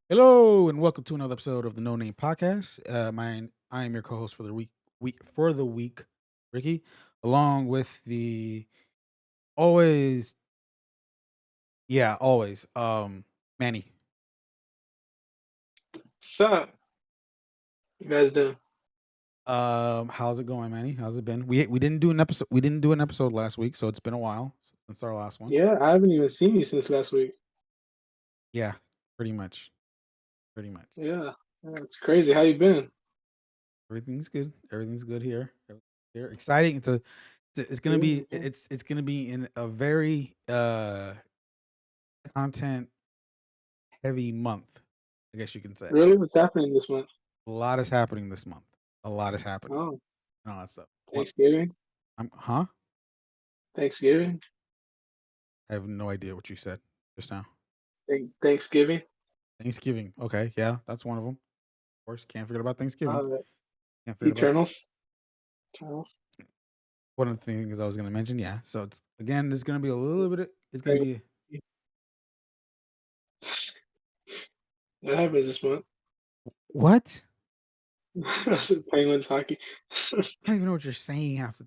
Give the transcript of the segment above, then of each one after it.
Hello and welcome to another episode of the No Name Podcast. I am your co-host for the week, Ricky, along with the always, always, Manny. Sup, you guys doing? How's it going, Manny? How's it been? We didn't do an episode. We didn't do an episode last week, so it's been a while since our last one. Yeah, I haven't even seen you since last week. Yeah, pretty much, pretty much. Yeah, it's crazy. How you been? Everything's good. Everything's good here. Here, exciting. It's gonna Yeah, be yeah. it's gonna be in a very content heavy month, I guess you can say. Really? What's happening this month? A lot is happening this month. A lot is happening. Oh, And all that stuff. What? Thanksgiving. Huh? Thanksgiving. I have no idea what you said just now. Thanksgiving. Thanksgiving. Okay, yeah, that's one of them. Of course, can't forget about Thanksgiving. Uh, Can't forget about Eternals. Eternals. one of the things I was going to mention. Yeah. So it's again, there's going to be a little bit. It's going to Right. be What happens this month? what? Penguins hockey. I don't even know what you're saying half the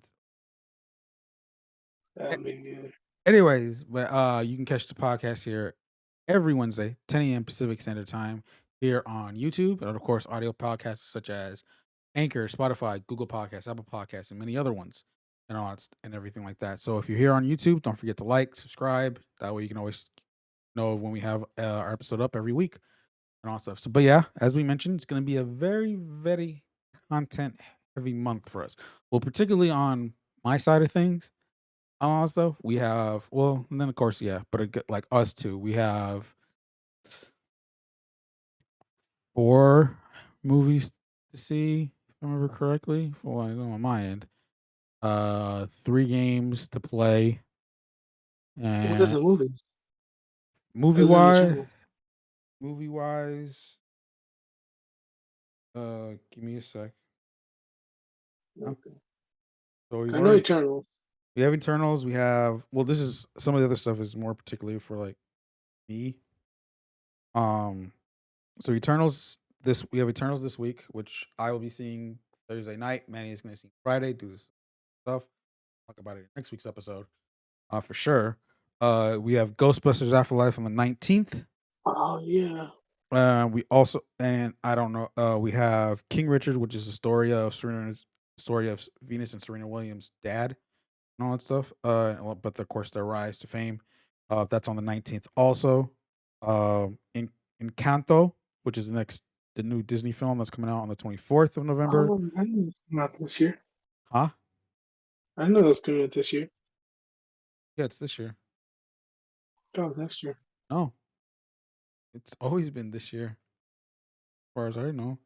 That made me neither. Anyways, but you can catch the podcast here every Wednesday, 10 a.m. Pacific Standard Time, here on YouTube, and of course, audio podcasts such as Anchor, Spotify, Google Podcasts, Apple Podcasts, and many other ones, and and everything like that. So if you're here on YouTube, don't forget to like, subscribe. That way, you can always know when we have our episode up every week and all stuff. So, but yeah, as we mentioned, it's going to be a very, very content heavy month for us. Well, particularly on my side of things stuff. We have and then of course, yeah, but like us too, we have 4 movies to see, if I remember correctly. Well, I know on my end, 3 games to play, What are and the movies? movie Other than wise, Eternals. movie wise, give me a sec. Huh? Okay. So we've I know already Eternals. we have Eternals. We have this is some of the other stuff is more particularly for like me. Um, So Eternals we have Eternals this week, which I will be seeing Thursday night. Manny is going to see Friday. Do this stuff. Talk about it in next week's episode, for sure. We have Ghostbusters Afterlife on the 19th. Oh yeah. We also, and I don't know. We have King Richard, which is the story of Venus and Serena Williams' dad, and all that stuff. But of course, their rise to fame. That's on the 19th. Also, in Encanto, which is the new Disney film that's coming out on the 24th of November. Oh, I know it's not this year. Huh? I know that's coming out this year. Yeah, it's this year. Oh, next year. No, it's always been this year, as far as I know.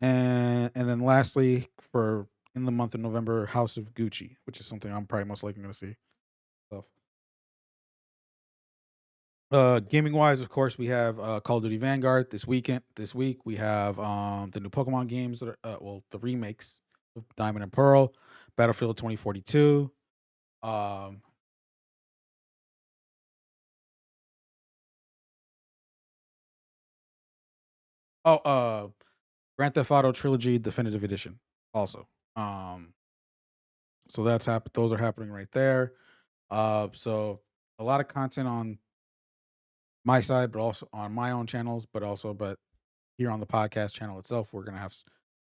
And then lastly, for in the month of November, House of Gucci, which is something I'm probably most likely going to see. Stuff. Gaming wise, of course, we have Call of Duty Vanguard this weekend. This week we have the new Pokemon games that are the remakes of Diamond and Pearl, Battlefield 2042. Um, oh, Grand Theft Auto Trilogy Definitive Edition. Also, so those are happening right there. So a lot of content on my side, but also on my own channels, but here on the podcast channel itself, we're gonna have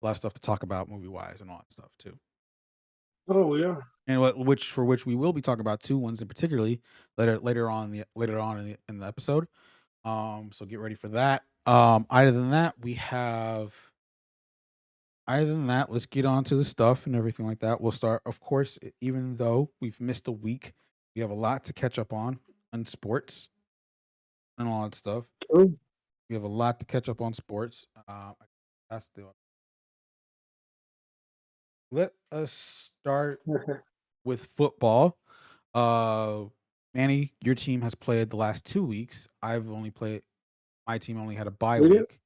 a lot of stuff to talk about movie wise and all that stuff too. Oh yeah. And which we will be talking about 2 ones in particularly later on in the episode. So get ready for that. Other than that, let's get on to the stuff and everything like that. We'll start, of course, even though we've missed a week, we have a lot to catch up on sports and all that stuff. True. We have a lot to catch up on sports. That's the Let us start with football. Uh, Manny, your team has played the last 2 weeks. I've only played. My team only had a bye We did. week.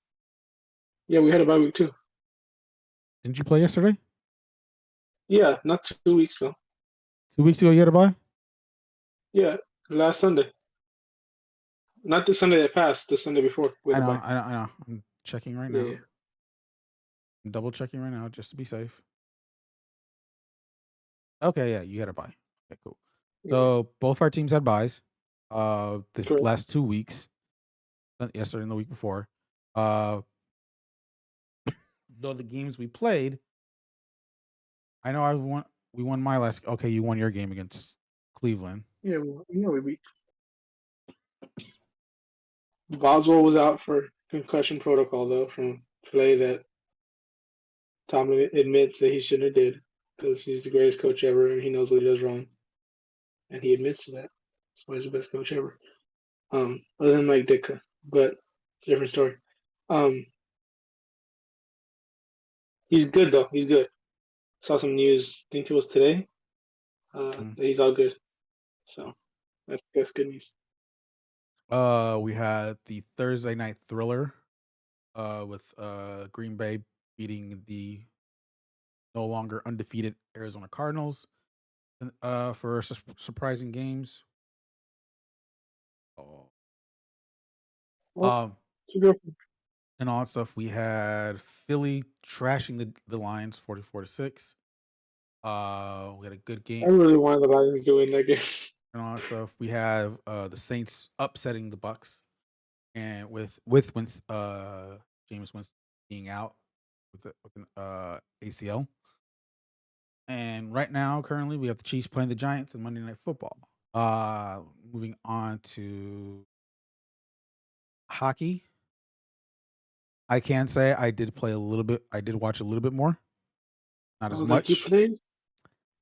Yeah, we had a bye week too. Didn't you play yesterday? Yeah, not 2 weeks ago. 2 weeks ago, you had a bye. Yeah, last Sunday. Not the Sunday that passed. The Sunday before with I a know, bye. I know, I know. I'm checking right Yeah, now. yeah, I'm double checking right now just to be safe. Okay, yeah, you had a bye. Okay, cool. yeah. So both our teams had buys. This Correct. last 2 weeks, yesterday and the week before. Uh, though the games we played, I know I won. We won my last. Okay, you won your game against Cleveland. Yeah, we beat. Boswell was out for concussion protocol though from play that Tomlin admits that he shouldn't have did because he's the greatest coach ever and he knows what he does wrong and he admits to that. That's why he's the best coach ever. Other than Mike Ditka, but it's a different story. Um, he's good though. He's good. Saw some news. I think it was today. Mm. That he's all good. So that's good news. We had the Thursday night thriller. With Green Bay beating the no longer undefeated Arizona Cardinals. For surprising games. Oh. Well, Um, it's a good. and all that stuff. We had Philly trashing the Lions 44-6. We had a good I game really wanted the Lions to win that game. and all that stuff. We have the Saints upsetting the Bucks, and with James Winston being out with an ACL. And right now, currently, we have the Chiefs playing the Giants in Monday Night Football. Moving on to hockey. I can say I did play a little bit. I did watch a little bit more, not I as was like, you much. played?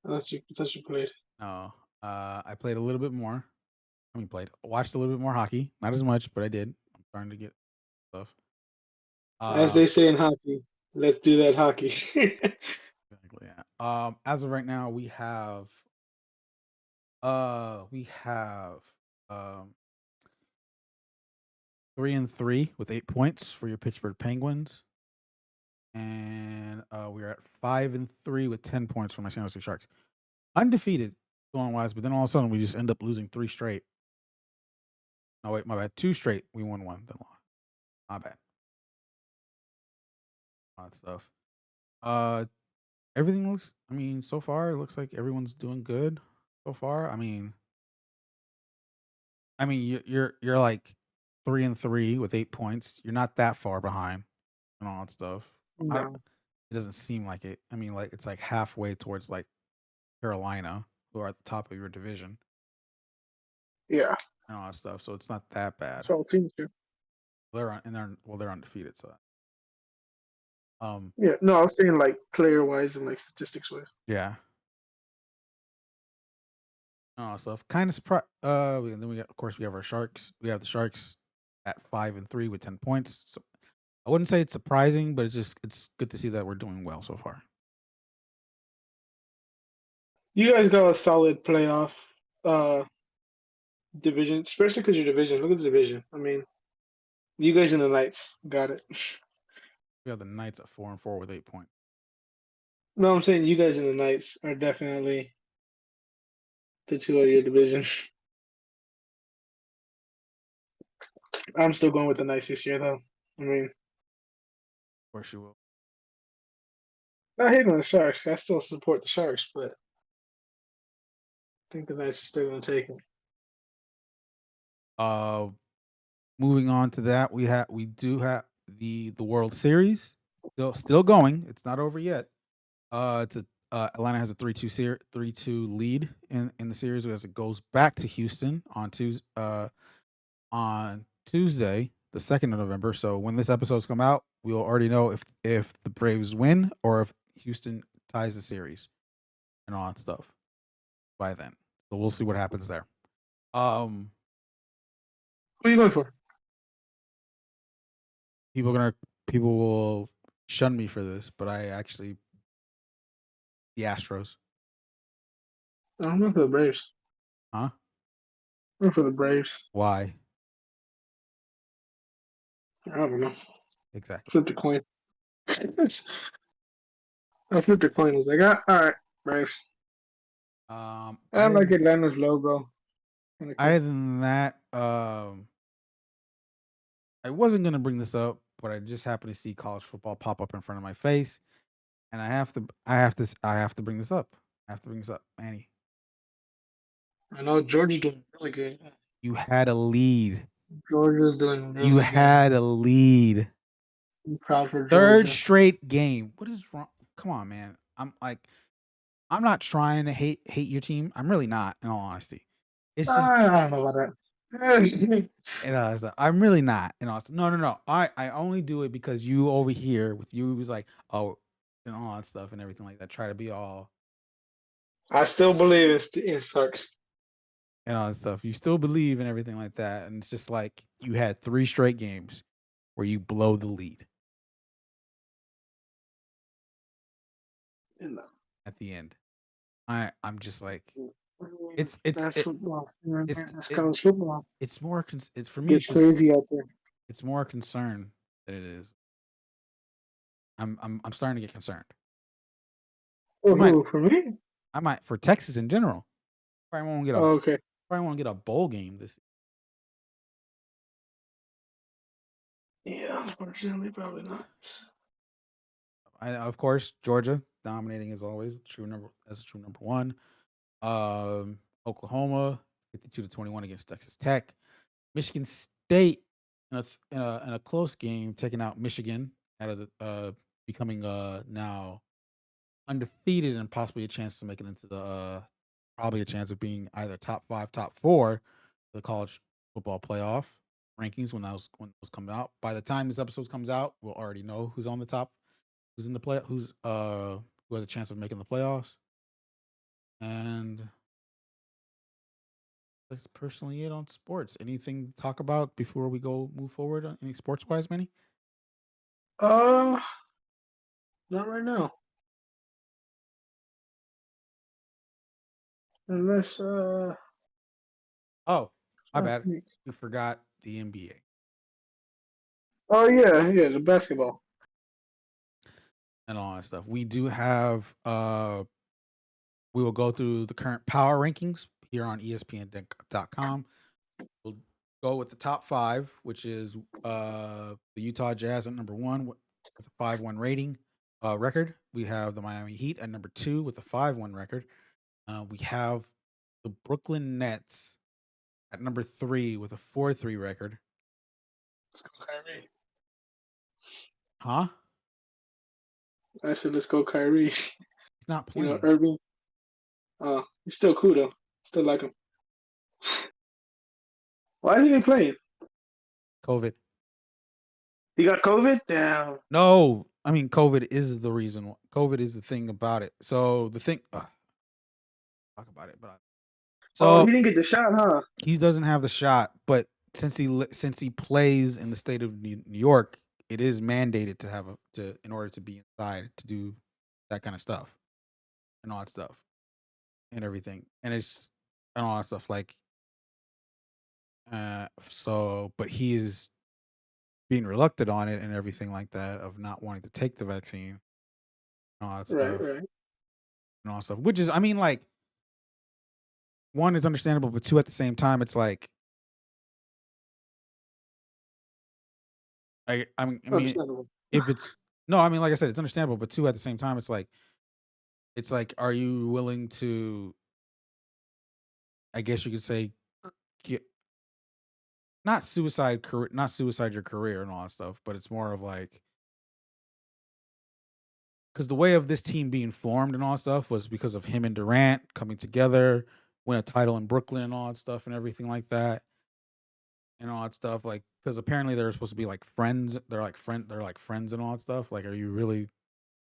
I thought you played. No, I played a little bit more. Watched a little bit more hockey, not as much, but I did. I'm starting to get stuff. As Uh, they say in hockey, let's do that hockey. exactly, yeah. As of right now, we have um 3-3 with 8 points for your Pittsburgh Penguins. And we're at 5-3 with 10 points for my San Jose Sharks. Undefeated going wise, but then all of a sudden we just end up losing 3 straight. No, wait, my bad. 2 straight. We won one, then lost. My bad. All that stuff. Uh, everything looks. I mean, so far it looks like everyone's doing good. So far, I mean, you're like 3-3 with 8 points. You're not that far behind and all that stuff. I don't. No. It doesn't seem like it. I mean, like it's like halfway towards like Carolina, who are at the top of your division Yeah. and all that stuff. So it's not that bad. So teams do. They're undefeated. So um, Yeah. No, I was saying like player wise and like statistics wise. yeah, and all that stuff. Kind of surprised. And then of course, we have our Sharks. We have the Sharks at 5-3 with 10 points. So I wouldn't say it's surprising, but it's good to see that we're doing well so far. You guys got a solid playoff uh division, especially because your division. Look at the division. I mean, you guys in the Knights got it. We have the Knights at 4-4 with 8 points. No, I'm saying you guys in the Knights are definitely the two of your division. I'm still going with the Knights this year, though. I mean, Of course, you will. I hate on the Sharks. I still support the Sharks, but I think the Knights are still going to take it. Uh, moving on to that, we do have the World Series still going. It's not over yet. Atlanta has a 3-2 lead in the series as it goes back to Houston on Tuesday, the 2nd of November. So when this episode's come out, we'll already know if the Braves win or if Houston ties the series and all that stuff by then. So we'll see what happens there. Um, Who are you going for? people gonna people will shun me for this, but I actually the Astros, I'm going for the Braves. huh? I'm going for the Braves. Why I don't know. exactly? Flip the coin. I flipped the coin. I was like, all right, Braves. I like Other Atlanta's logo. Kind of other cool. than that, I wasn't gonna bring this up, but I just happened to see college football pop up in front of my face, and I have to bring this up. I have to bring this up, Manny. I know Georgia's doing really good. You had a lead. Georgia's doing You really good. had a lead. I'm proud for Third Georgia. straight game. What is wrong? Come on, man. I'm not trying to hate your team. I'm really not, in all honesty. It's just I don't know about that. I'm really not. No, no, no. I only do it because you over here with you was like, oh, and all that stuff and everything like that. Try to be all I still believe it sucks. and all that stuff. You still believe in everything like that, and it's just like you had 3 straight games where you blow the lead You know. at the end. I'm just like it's it's That's it, football. it's That's it, college football. it's more it's for me. Gets It's just crazy out there. it's more concern than it is. I'm starting to get concerned. Oh, I might who? For me? I might for Texas in general. Probably won't get a Oh, okay. probably won't get a bowl game this. Yeah, unfortunately, probably not. Of course, Georgia dominating as always, true number one. Oklahoma 52-21 against Texas Tech. Michigan State in a close game taking out Michigan out of the becoming now undefeated and possibly a chance to make it into the probably a chance of being either top 5, top 4 the college football playoff rankings when those come out. By the time this episode comes out, we'll already know who's on the top, who's in the play, who has a chance of making the playoffs. And that's personally it on sports. Anything to talk about before we go move forward? Any sports wise, Manny? Uh, not right now. Unless Oh, my trying to bad. think. We forgot the NBA Oh yeah, yeah, the basketball. and all that stuff. We do have we will go through the current power rankings here on ESPN.com. We'll go with the top 5, which is the Utah Jazz at number 1 with a 5-1 rating record. We have the Miami Heat at number 2 with a 5-1 record. We have the Brooklyn Nets at number 3 with a 4-3 record. Let's go Kyrie. Huh? I said let's go Kyrie. He's not You know, playing. Irving. He's still cool though. Still like him. Why is he playing? COVID. He got COVID? Damn. No, I mean COVID is the reason. COVID is the thing about it. So the thing, talk about it, but Oh, he so didn't get the shot, huh? he doesn't have the shot. But since he plays in the state of New York, it is mandated to have a to in order to be inside to do that kind of stuff and all that stuff and everything. And it's and all that stuff like so. But he is being reluctant on it and everything like that of not wanting to take the vaccine and all that Right, stuff right. and all that stuff. Which is, I mean, like one, it's understandable, but two, at the same time, it's like I mean, Understandable. if it's no, I mean, like I said, it's understandable, but two, at the same time, it's like, are you willing to? I guess you could say, get, not suicide your career and all that stuff, but it's more of like because the way of this team being formed and all that stuff was because of him and Durant coming together, win a title in Brooklyn and all that stuff and everything like that and all that stuff. Like because apparently they're supposed to be like friends. They're like friends and all that stuff. Like, are you really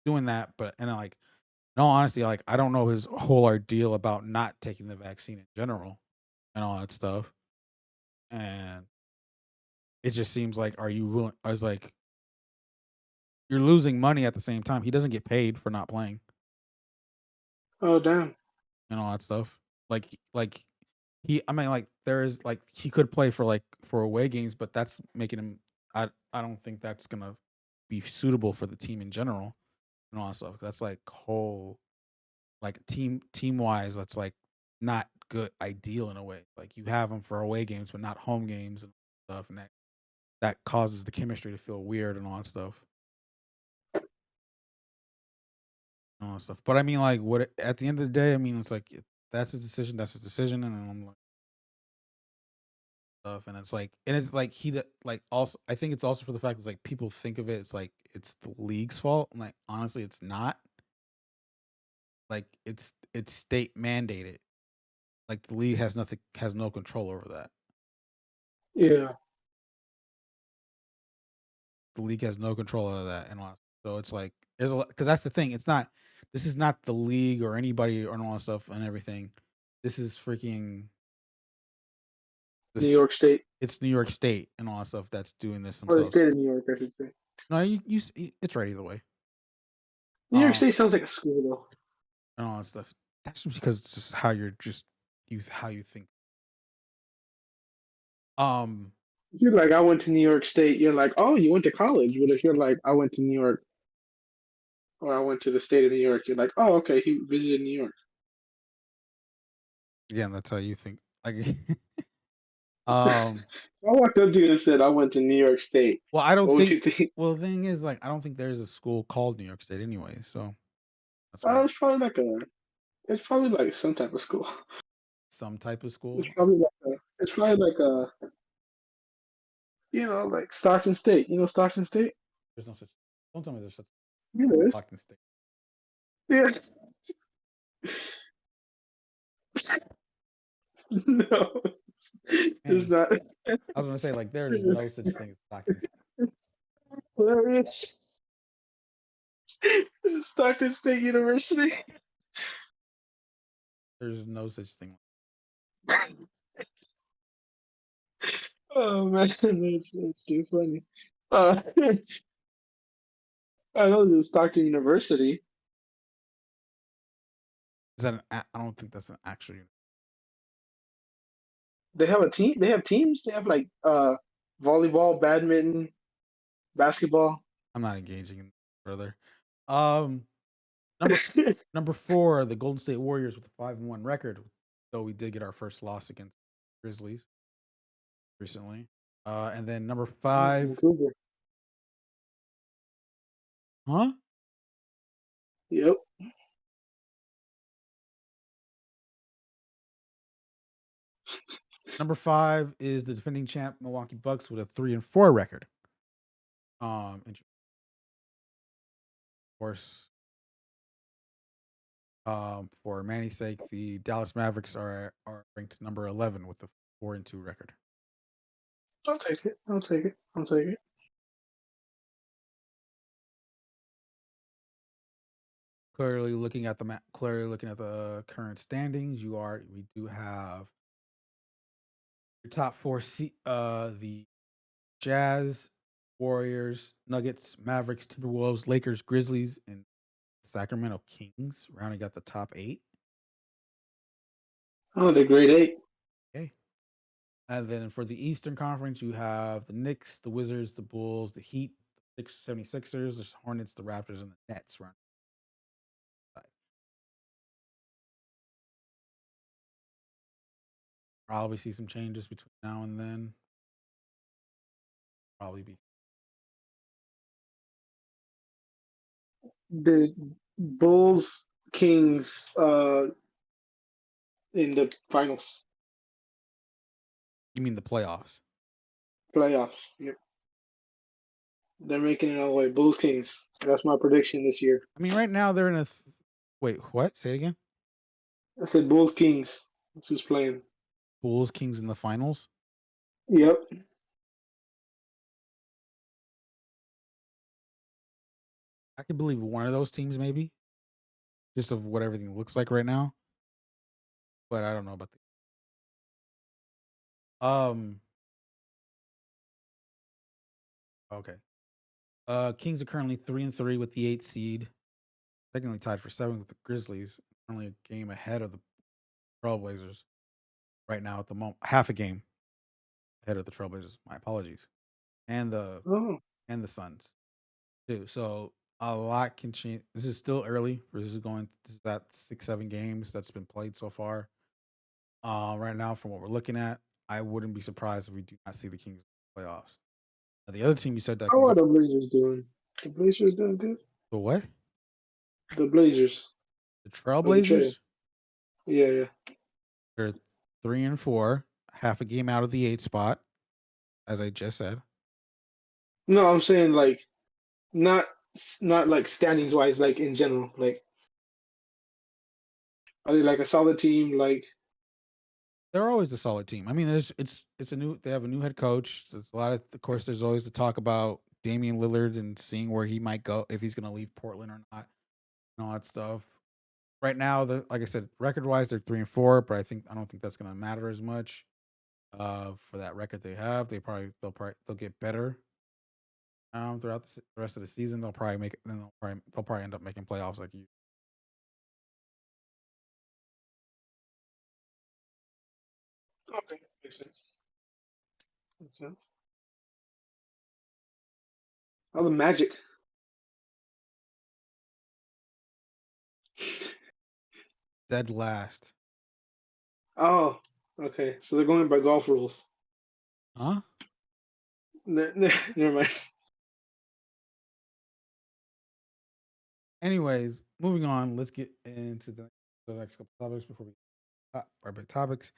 doing that? But and like in all honesty, like I don't know his whole ordeal about not taking the vaccine in general and all that stuff. And it just seems like, are you willing? I was like, you're losing money at the same time. He doesn't get paid for not playing Oh, damn. and all that stuff. Like I mean, like there's like he could play for for away games, but that's making him. I don't think that's gonna be suitable for the team in general and all that stuff. That's like whole like team wise. That's like not good ideal in a way. Like you have him for away games, but not home games and stuff and that. that causes the chemistry to feel weird and all that stuff. And all that stuff. But I mean, like, at the end of the day, I mean, it's like that's his decision. That's his decision, and I'm like stuff, and it's like like also. I think it's also for the fact it's like people think of it. It's like it's the league's fault. I'm like, honestly, it's not. Like it's state mandated. Like the league has no control over that. Yeah, The league has no control over that, and all. So it's like there's a lot because that's the thing. It's not. This is not the league or anybody or all that stuff and everything. This is freaking New this. York State, It's New York State and all that stuff that's doing this or the themselves. state of New York, I should say. No, it's right either way. New York Um, State sounds like a school though. and all that stuff. That's just because it's just how you think. Um, If you're like, I went to New York State, you're like, oh, you went to college. But if you're like, I went to New York or I went to the state of New York, you're like, oh, okay, he visited New York. again, that's how you think. Like, um, I walked up to you and said, I went to New York State. well, I don't What would think. you think? Well, the thing is, like, I don't think there's a school called New York State anyway. So that's why It's probably like it's probably like some type of school. some type of It's school. probably like it's probably like like Stockton State. You know Stockton State? There's no such. Don't tell me there's such Yes. Stockton State. Yeah. No, it's Man, not. I was gonna say like there's no such thing as Stockton State. Hilarious. Stockton State University. There's no such thing. Oh man, that's too funny. I know there's Stockton University. Is that I don't think that's an actual. They have a team. They have teams. They have like volleyball, badminton, basketball. I'm not engaging in further. Um, number f- number 4, the Golden State Warriors with a 5-1 record. Though we did get our first loss against Grizzlies recently. And then number five, Vancouver. huh? Yep. Number 5 is the defending champ Milwaukee Bucks with a 3-4 record. Of course, for Manny's sake, the Dallas Mavericks are ranked number 11 with a 4-2 record. I'll take it. I'll take it. I'll take it. Clearly looking at the current standings, we do have your top 4 the Jazz, Warriors, Nuggets, Mavericks, Timberwolves, Lakers, Grizzlies, and Sacramento Kings rounding out the top 8. Oh, the grade eight. Okay. And then for the Eastern Conference, you have the Knicks, the Wizards, the Bulls, the Heat, the 76ers, the Hornets, the Raptors, and the Nets round. Probably see some changes between now and then. Probably be The Bulls Kings in the finals You mean the playoffs? playoffs. Yep. They're making it all the way. Bulls Kings. That's my prediction this year. I mean, right now they're in a. Wait, what? Say it again. I said Bulls Kings. That's who's playing. Bulls, Kings in the finals. Yep. I could believe one of those teams, maybe, just of what everything looks like right now. But I don't know about the. Okay. Kings are currently 3-3 with the 8 seed, technically tied for 7 with the Grizzlies. Currently a game ahead of the Trailblazers right now at the moment. Half a game ahead of the Trailblazers. My apologies, and the Oh. and the Suns too. So a lot can change. This is still early. This is that 6-7 games that's been played so far. Right now, from what we're looking at, I wouldn't be surprised if we do not see the Kings in the playoffs. The other team you said that can How are go. the Blazers doing? The Blazers doing good. The what? The Blazers The of the trail. Trailblazers. Yeah, yeah. They're 3-4, half a game out of the 8 spot, as I just said. No, I'm saying like not not like standings wise, like in general. Like are they like a solid team? Like They're always a solid team. I mean, it's a new. They have a new head coach. There's a lot of course. There's always the talk about Damian Lillard and seeing where he might go if he's going to leave Portland or not, and all that stuff. Right now, like I said, record wise, they're 3-4, but I don't think that's going to matter as much. For that record they have, they'll get better. Throughout the rest of the season, they'll probably make it. Then they'll probably end up making playoffs like you. okay, makes sense. Makes sense. Oh, the Magic. Dead last, Oh, okay. So they're going by golf rules. huh? Never mind. Anyways, moving on. Let's get into the next couple topics before we our big topics.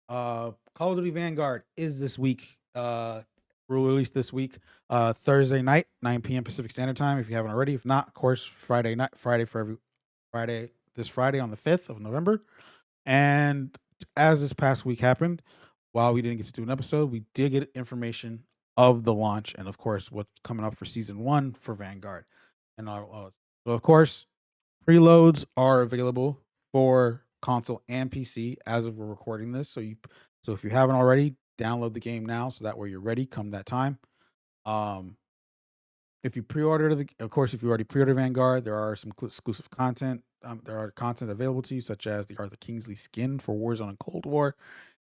Call of Duty Vanguard is this week. Will release this week, Thursday night, 9 p.m. Pacific Standard Time. If you haven't already, if not, of course, Friday night, Friday for every Friday, this Friday on the 5th of November. And as this past week happened, while we didn't get to do an episode, we did get information of the launch and, of course, what's coming up for season one for Vanguard. And so, of course, preloads are available for console and PC as of we're recording this. So if you haven't already, download the game now so that way you're ready come that time. Um, if you pre-order of course, if you already pre-order Vanguard, there are some exclusive content. There are content available to you, such as the Arthur Kingsley skin for Warzone and Cold War.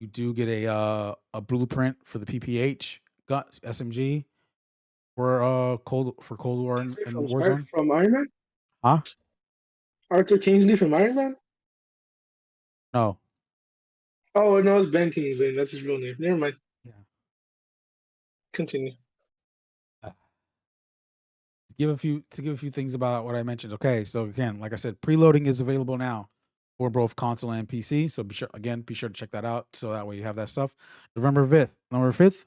You do get a blueprint for the PPH gun SMG for Cold War and Warzone. From Iron Man. Huh? Arthur Kingsley from Iron Man. No. Oh no, it's Ben Kingsley. That's his real name. Never mind. Yeah. Continue. Uh, to give a few things about what I mentioned. Okay, so again, like I said, preloading is available now for both console and PC. So be sure to check that out. So that way you have that stuff. November 5th,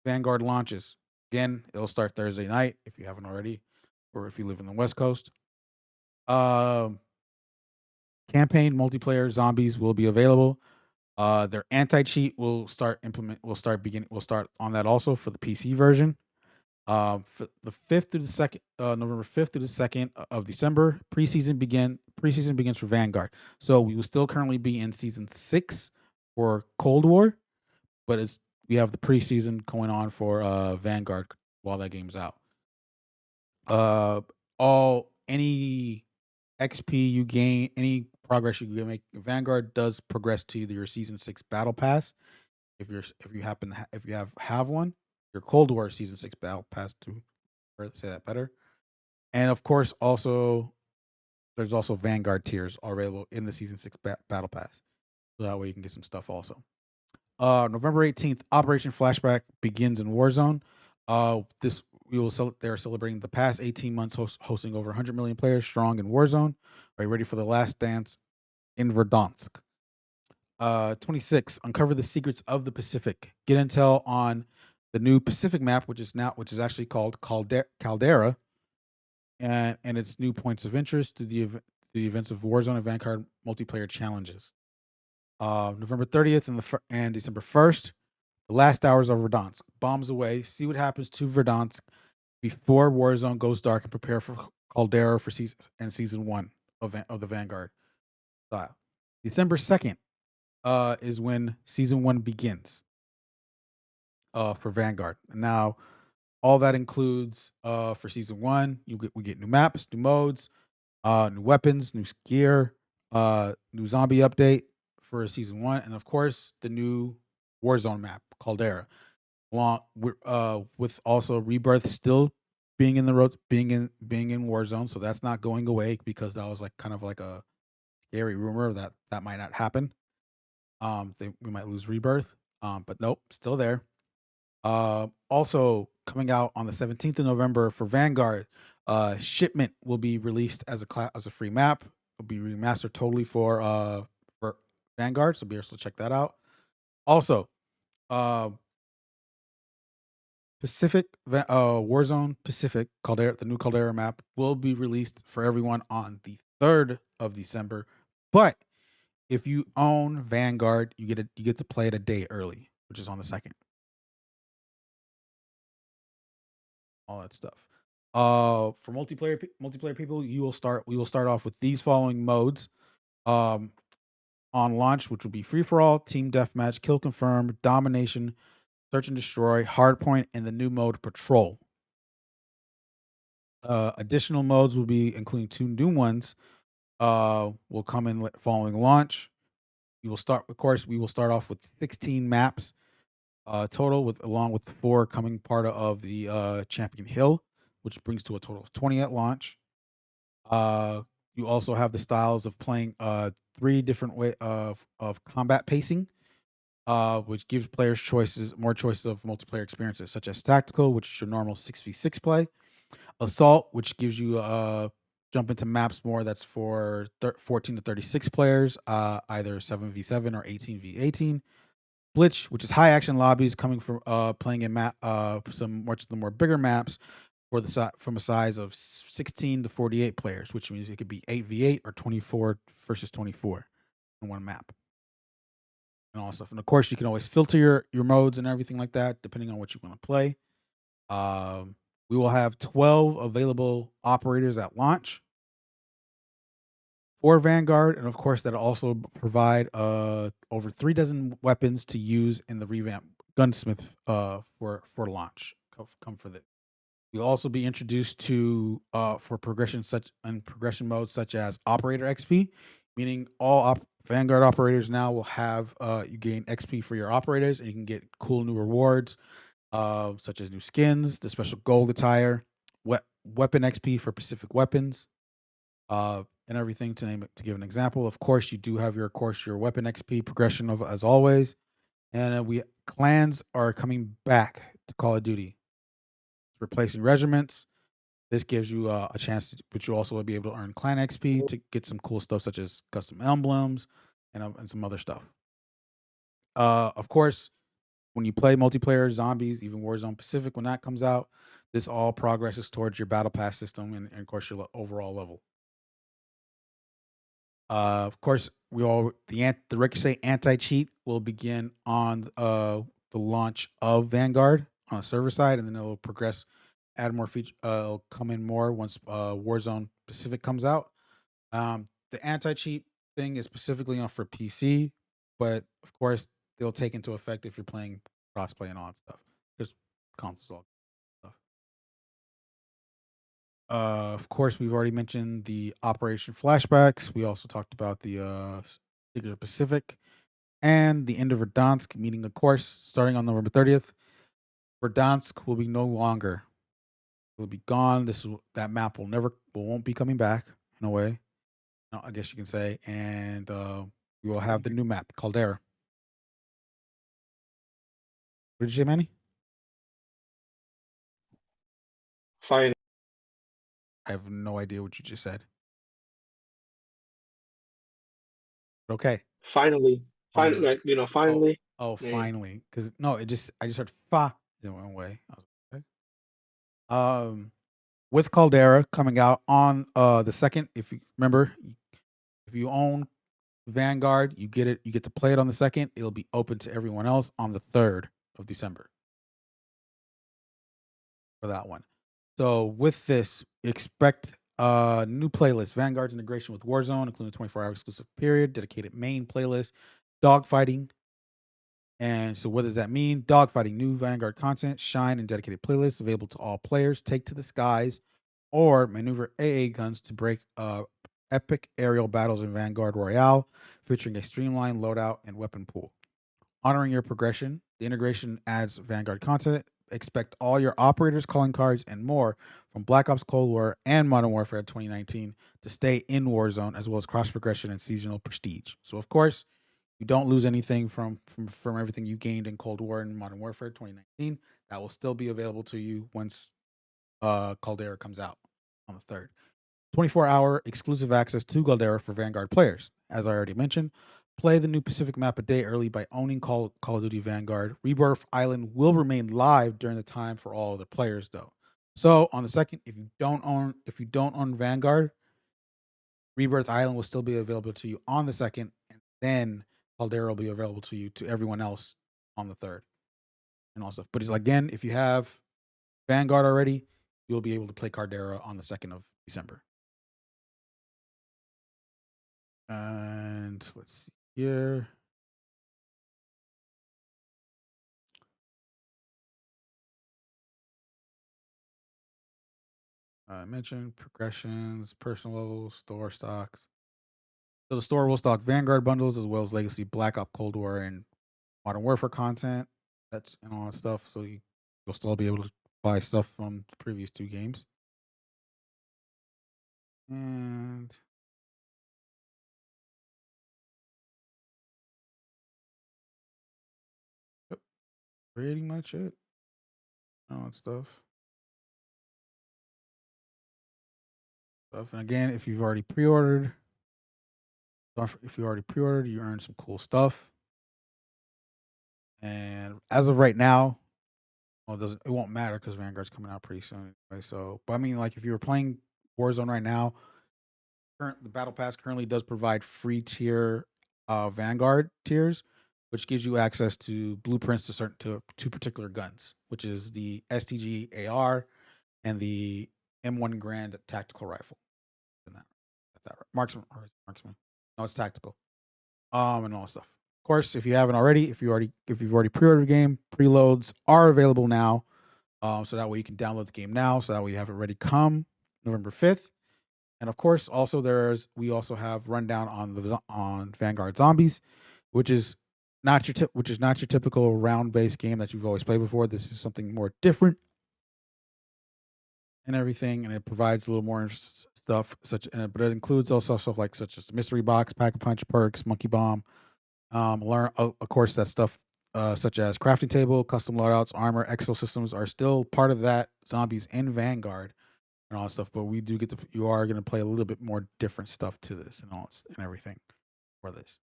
Vanguard launches. Again, it'll start Thursday night if you haven't already, or if you live in the West Coast. Um, Campaign multiplayer zombies will be available. Their anti cheat will start on that also for the PC version. For the 5th through the 2nd, November 5th through the 2nd of December, preseason begins for Vanguard. So we will still currently be in season 6 for Cold War, but we have the preseason going on for Vanguard while that game's out. All any XP you gain, any progress you can make, Vanguard does progress to your season 6 battle pass. If you happen to if you have one, your Cold War season 6 battle pass to say that better. And of course, also there's also Vanguard tiers available in the season 6 battle pass, so that way you can get some stuff also. November 18th, Operation Flashback begins in Warzone. This we will they're celebrating the past 18 months hosting over 100 million players strong in Warzone. Are you ready for the last dance in Verdansk? 26, uncover the secrets of the Pacific. Get intel on the new Pacific map, which is actually called Caldera, and its new points of interest through the events of Warzone and Vanguard multiplayer challenges. November 30th and December 1st, the last hours of Verdansk. Bombs away. See what happens to Verdansk before Warzone goes dark and prepare for Caldera for season 1 of the Vanguard style. December 2nd is when season 1 begins for Vanguard. And now all that includes for season 1, we get new maps, new modes, new weapons, new gear, new zombie update for season 1, and of course the new Warzone map, Caldera. With also Rebirth still being in the road, being in Warzone, so that's not going away because that was like kind of like a scary rumor that might not happen. We might lose Rebirth, but nope, still there. Also coming out on the 17th of November for Vanguard, Shipment will be released as as a free map. It'll be remastered totally for Vanguard, so be able to check that out. Also, uh, Warzone Pacific Caldera, the new Caldera map will be released for everyone on the 3rd of December. But if you own Vanguard, you get to play it a day early, which is on the 2nd. All that stuff. For multiplayer people, we will start off with these following modes. Um, on launch, which will be free for all, team deathmatch, kill confirm, domination, search and destroy, hardpoint, and the new mode patrol. Additional modes will be including 2 new ones. Will come in following launch. We will start off with 16 maps total, with along with 4 coming part of the Champion Hill, which brings to a total of 20 at launch. You also have the styles of playing 3 different way of combat pacing, which gives players more choices of multiplayer experiences, such as tactical, which is your normal 6v6 play, assault, which gives you jump into maps more that's for 14 to 36 players, either 7v7 or 18v18. Blitz, which is high action lobbies coming from playing in some much the more bigger maps for from a size of 16 to 48 players, which means it could be 8v8 or 24 versus 24 in one map and all stuff. And of course, you can always filter your modes and everything like that depending on what you want to play. We will have 12 available operators at launch for Vanguard, and of course, that'll also provide over 3 dozen weapons to use in the revamp gunsmith for launch. Come for this. You'll also be introduced to for progression modes such as operator XP, meaning all Vanguard operators now will have you gain XP for your operators, and you can get cool new rewards such as new skins, the special gold attire, weapon XP for Pacific weapons, and everything to give an example. Of course, you do have your weapon XP progression of as always, and we clans are coming back to Call of Duty, replacing regiments. This gives you a chance but you also will be able to earn clan XP to get some cool stuff such as custom emblems and some other stuff. Of course, when you play multiplayer, zombies, even Warzone Pacific, when that comes out, this all progresses towards your battle pass system and of course your overall level. Of course, the Ricochet anti cheat will begin on the launch of Vanguard on a server side, and then it'll progress, add more feature. It'll come in more once Warzone Pacific comes out. The anti cheat thing is specifically on for PC, but of course they'll take into effect if you're playing crossplay and all that stuff. Because consoles all stuff. Of course, we've already mentioned the Operation Flashbacks. We also talked about the Secret of Pacific and the end of Verdansk, meaning, of course, starting on November 30th, Verdansk will be no longer. It will be gone. That map won't be coming back in a way. No, I guess you can say, and we will have the new map, Caldera. What did you say, Manny? Fine. I have no idea what you just said. Okay. Finally, Finally. Oh, finally. Yeah. finally. Because no, I just heard fa in one way. I was like, okay. With Caldera coming out on the 2nd, if you remember, if you own Vanguard, you get to play it on the 2nd. It'll be open to everyone else on the 3rd of December for that one. So with this, expect new playlist, Vanguard's integration with Warzone, including 24-hour exclusive period, dedicated main playlist, dogfighting. And so what does that mean? Dogfighting, new Vanguard content, shine, and dedicated playlists available to all players. Take to the skies or maneuver AA guns to break epic aerial battles in Vanguard Royale, featuring a streamlined loadout and weapon pool. Honoring your progression, the integration adds Vanguard content. Expect all your operators, calling cards, and more from Black Ops Cold War and Modern Warfare 2019 to stay in Warzone, as well as cross progression and seasonal prestige. So, of course, You don't lose anything from everything you gained in Cold War and Modern Warfare 2019. That will still be available to you once Caldera comes out on the 3rd. 24-hour exclusive access to Caldera for Vanguard players. As I already mentioned, play the new Pacific map a day early by owning Call of Duty Vanguard. Rebirth Island will remain live during the time for all other players, though. So on the 2nd, if you don't own Vanguard, Rebirth Island will still be available to you on the 2nd, and then Caldera will be available to everyone else on the 3rd, and all stuff. But again, if you have Vanguard already, you'll be able to play Caldera on the 2nd of December. And let's see here. I mentioned progressions, personal levels, store stocks. So the store will stock Vanguard bundles as well as Legacy, Black Ops, Cold War, and Modern Warfare content. That's and all that stuff. So you'll still be able to buy stuff from the previous 2 games. And yep, pretty much it. All that stuff. And again, if you've already pre-ordered, you earn some cool stuff. And as of right now, well, it won't matter because Vanguard's coming out pretty soon anyway. So, but I mean, like if you were playing Warzone right now, the Battle Pass currently does provide free tier Vanguard tiers, which gives you access to blueprints to 2 particular guns, which is the STG AR and the M1 Grand tactical rifle. And that marksman or marksman. No, it's tactical. And all that stuff. Of course, if you haven't already, if you've already pre-ordered the game, preloads are available now. So that way you can download the game now. So that way you have it ready come November 5th. And of course, also we also have rundown on Vanguard Zombies, which is not your typical round-based game that you've always played before. This is something more different and everything, and it provides a little more stuff but it includes also stuff like such as mystery box, pack a punch, perks, monkey bomb. Learn of course that stuff such as crafting table, custom loadouts, armor, expo systems are still part of that Zombies in Vanguard and all that stuff. But you are going to play a little bit more different stuff to this and everything for this.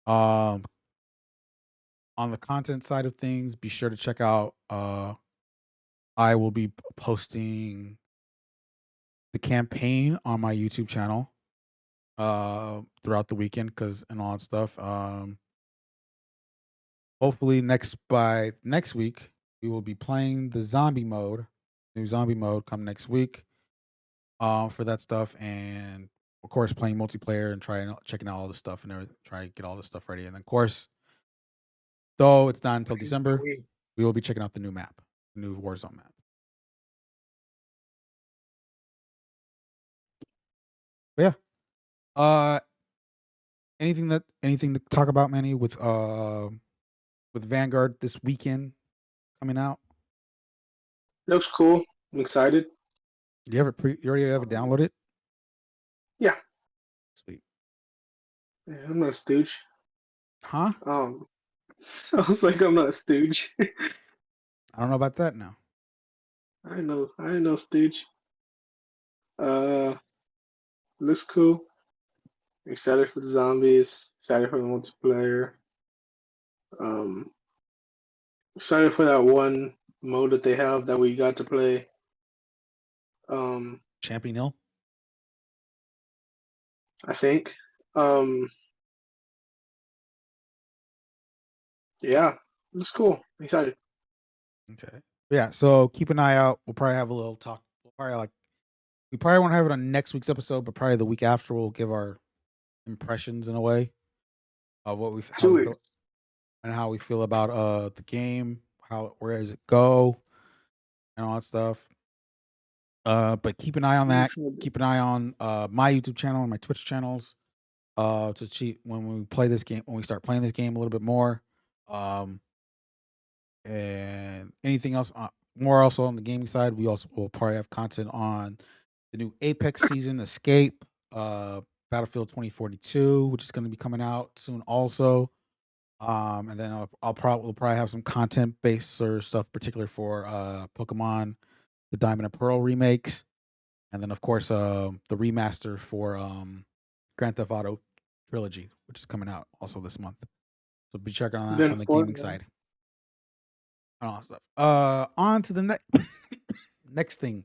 On the content side of things, be sure to check out. I will be posting the campaign on my YouTube channel throughout the weekend and all that stuff. Hopefully by next week we will be playing the new zombie mode come next week for that stuff, and of course playing multiplayer and checking out all the stuff and everything, try to get all this stuff ready. And then of course, though it's not until December, we will be checking out the new map, the new Warzone map. But yeah. Anything to talk about, Manny, with Vanguard this weekend coming out? Looks cool. I'm excited. You already have it downloaded? Yeah. Sweet. Yeah, I'm not a stooge. Huh? I was like, I'm not a stooge. I don't know about that now. I know stooge. Uh, looks cool. Excited for the zombies. Excited for the multiplayer. Um, excited for that one mode that they have that we got to play. Champion Hill? I think. Yeah, looks cool. Excited. Okay. Yeah, so keep an eye out. We'll probably have a little talk. We probably won't have it on next week's episode, but probably the week after we'll give our impressions in a way of how we feel about the game, where does it go, and all that stuff. But keep an eye on that. Keep an eye on my YouTube channel and my Twitch channels to cheat when we play this game, when we start playing this game a little bit more. And anything else more also on the gaming side, we also will probably have content on the new Apex season, Escape, Battlefield 2042, which is going to be coming out soon also. And then we'll probably have some content based or stuff, particular for Pokemon, the Diamond and Pearl remakes, and then of course the remaster for Grand Theft Auto trilogy, which is coming out also this month. So be checking on that Then from the gaming Fortnite. side and all that stuff. On to the next next thing.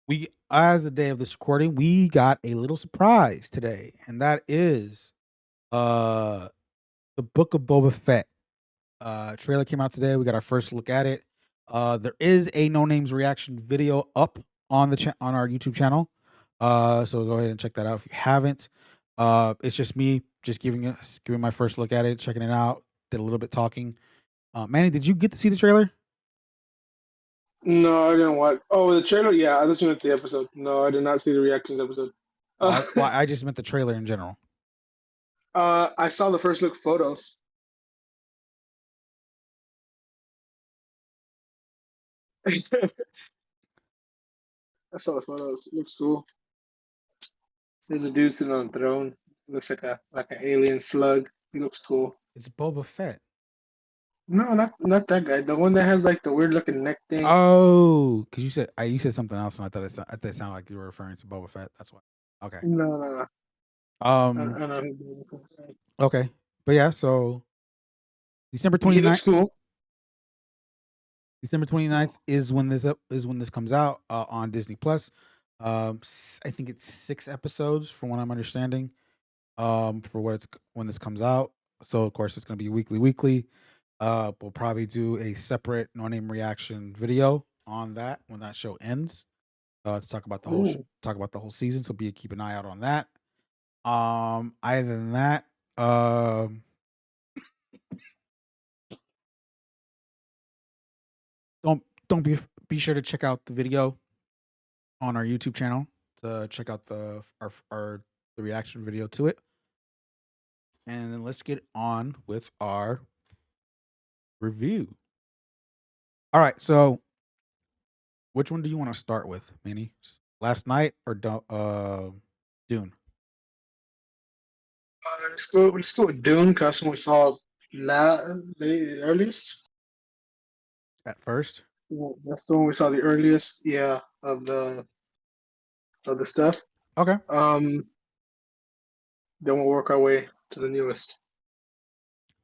We, as the day of this recording, we got a little surprise today, and that is uh the Book of Boba Fett. Trailer came out today. We got our first look at it. There is a No Names reaction video up on on our YouTube channel. So go ahead and check that out if you haven't. It's just me just giving my first look at it, checking it out. Did a little bit talking. Manny, did you get to see the trailer? No, I didn't watch. Oh, the trailer. Yeah, I listened to the episode. No, I did not see the reactions episode. Uh, Well, I just meant the trailer in general. I saw the first look photos. I saw the photos. It looks cool. There's a dude sitting on a throne. Looks like an alien slug. He looks cool. It's Boba Fett. No, not that guy. The one that has like the weird looking neck thing. Oh, because you said something else, and I thought it sounded like you were referring to Boba Fett. That's why. Okay. No, no, no. Um. I know. Who- Okay. But yeah. So December He looks 29th. cool. December 29th is when this comes out on Disney Plus. I think it's 6 episodes from what I'm understanding. For what it's when this comes out. So of course it's gonna be weekly. We'll probably do a separate no name reaction video on that when that show ends. To talk about the whole Ooh. talk about the whole season. So keep an eye out on that. Other than that, um, don't be sure to check out the video on our YouTube channel to check out the reaction video to it. And then let's get on with our review. All right, so which one do you want to start with, Manny? Last night or Dune? Let's go. Let's go with Dune. Cause we saw the earliest. At first? Well, that's the one we saw the earliest. Yeah, of the stuff. Okay. Um, then we'll work our way to the newest.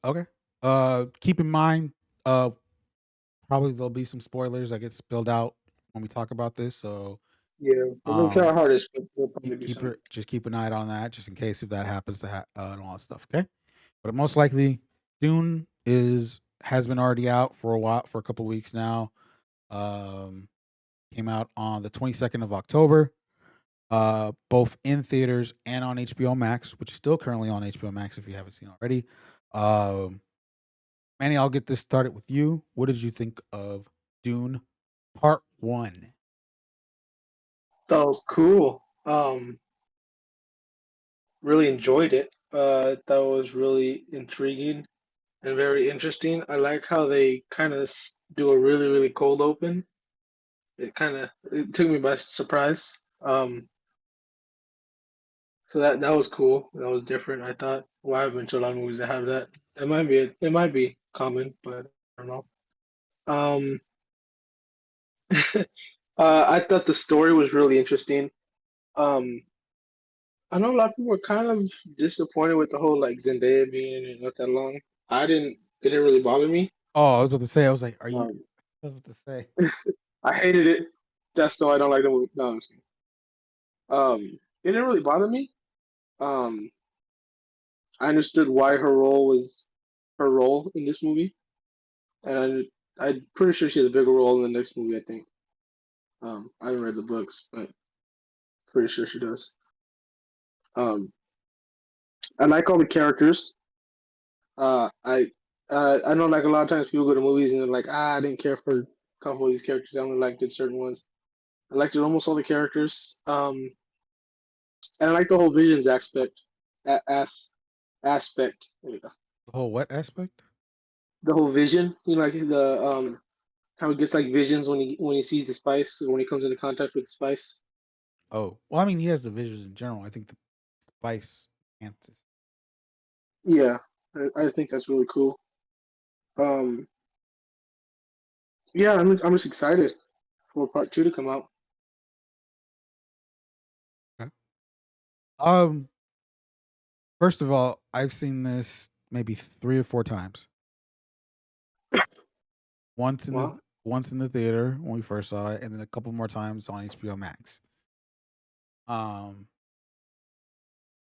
Okay. Keep in mind, probably there'll be some spoilers that get spilled out when we talk about this. So Yeah, we're gonna try our um hardest, but there'll probably be keep some. it just keep an eye out on that just in case if that happens and all that stuff. Okay. But most likely Dune has been already out for a while, for a couple weeks now. Um Came out on the 22nd of October, both in theaters and on HBO Max, which is still currently on HBO Max if you haven't seen already. Um Manny, I'll get this started with you. What did you think of Dune Part 1? That was cool. Really enjoyed it. That was really intriguing and very interesting. I like how they kind of do a really cold open. It took me by surprise. So that was cool. That was different. I thought. Well, I haven't been to a lot of movies that have that. It might be common, but I don't know. Um, I thought the story was really interesting. Um, I know a lot of people were kind of disappointed with the whole like Zendaya being in it not that long. I didn't. It didn't really bother me. Oh, I was about to say, I was like, are you? Um, I was about to say. I hated it. That's why I don't like the movie. No, I'm just kidding. It didn't really bother me. Um, I understood why her role was her role in this movie, and I'm pretty sure she has a bigger role in the next movie. I think. I haven't read the books, but pretty sure she does. Um, I like all the characters. Uh, I I know like a lot of times people go to movies and they're like, I didn't care for a couple of these characters. I only liked certain ones. I liked almost all the characters. And I like the whole visions aspect. Aspect. There we go. The whole what aspect? The whole vision. You know, like the how he gets like visions when he sees the spice or when he comes into contact with the spice. Oh, well, I mean, he has the visuals in general. I think the spice enhances. Yeah. I think that's really cool. Um, yeah, I'm just excited for part two to come out. Okay. Um, first of all, I've seen this maybe 3 or 4 times. Once in the Wow. once in the theater when we first saw it, and then a couple more times on HBO Max. Um,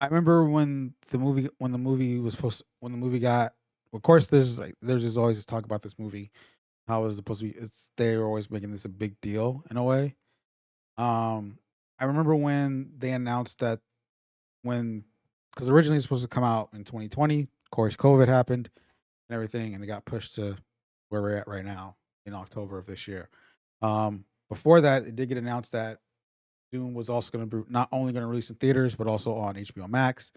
I remember when the movie was supposed when the movie got. Of course, there's just always this talk about this movie. How it was supposed to be? They were always making this a big deal in a way. Um, I remember when they announced that when because originally it's supposed to come out in 2020. Of course, COVID happened and everything, and it got pushed to where we're at right now in October of this year. Before that, it did get announced that Dune was also going to be not only going to release in theaters but also on HBO Max.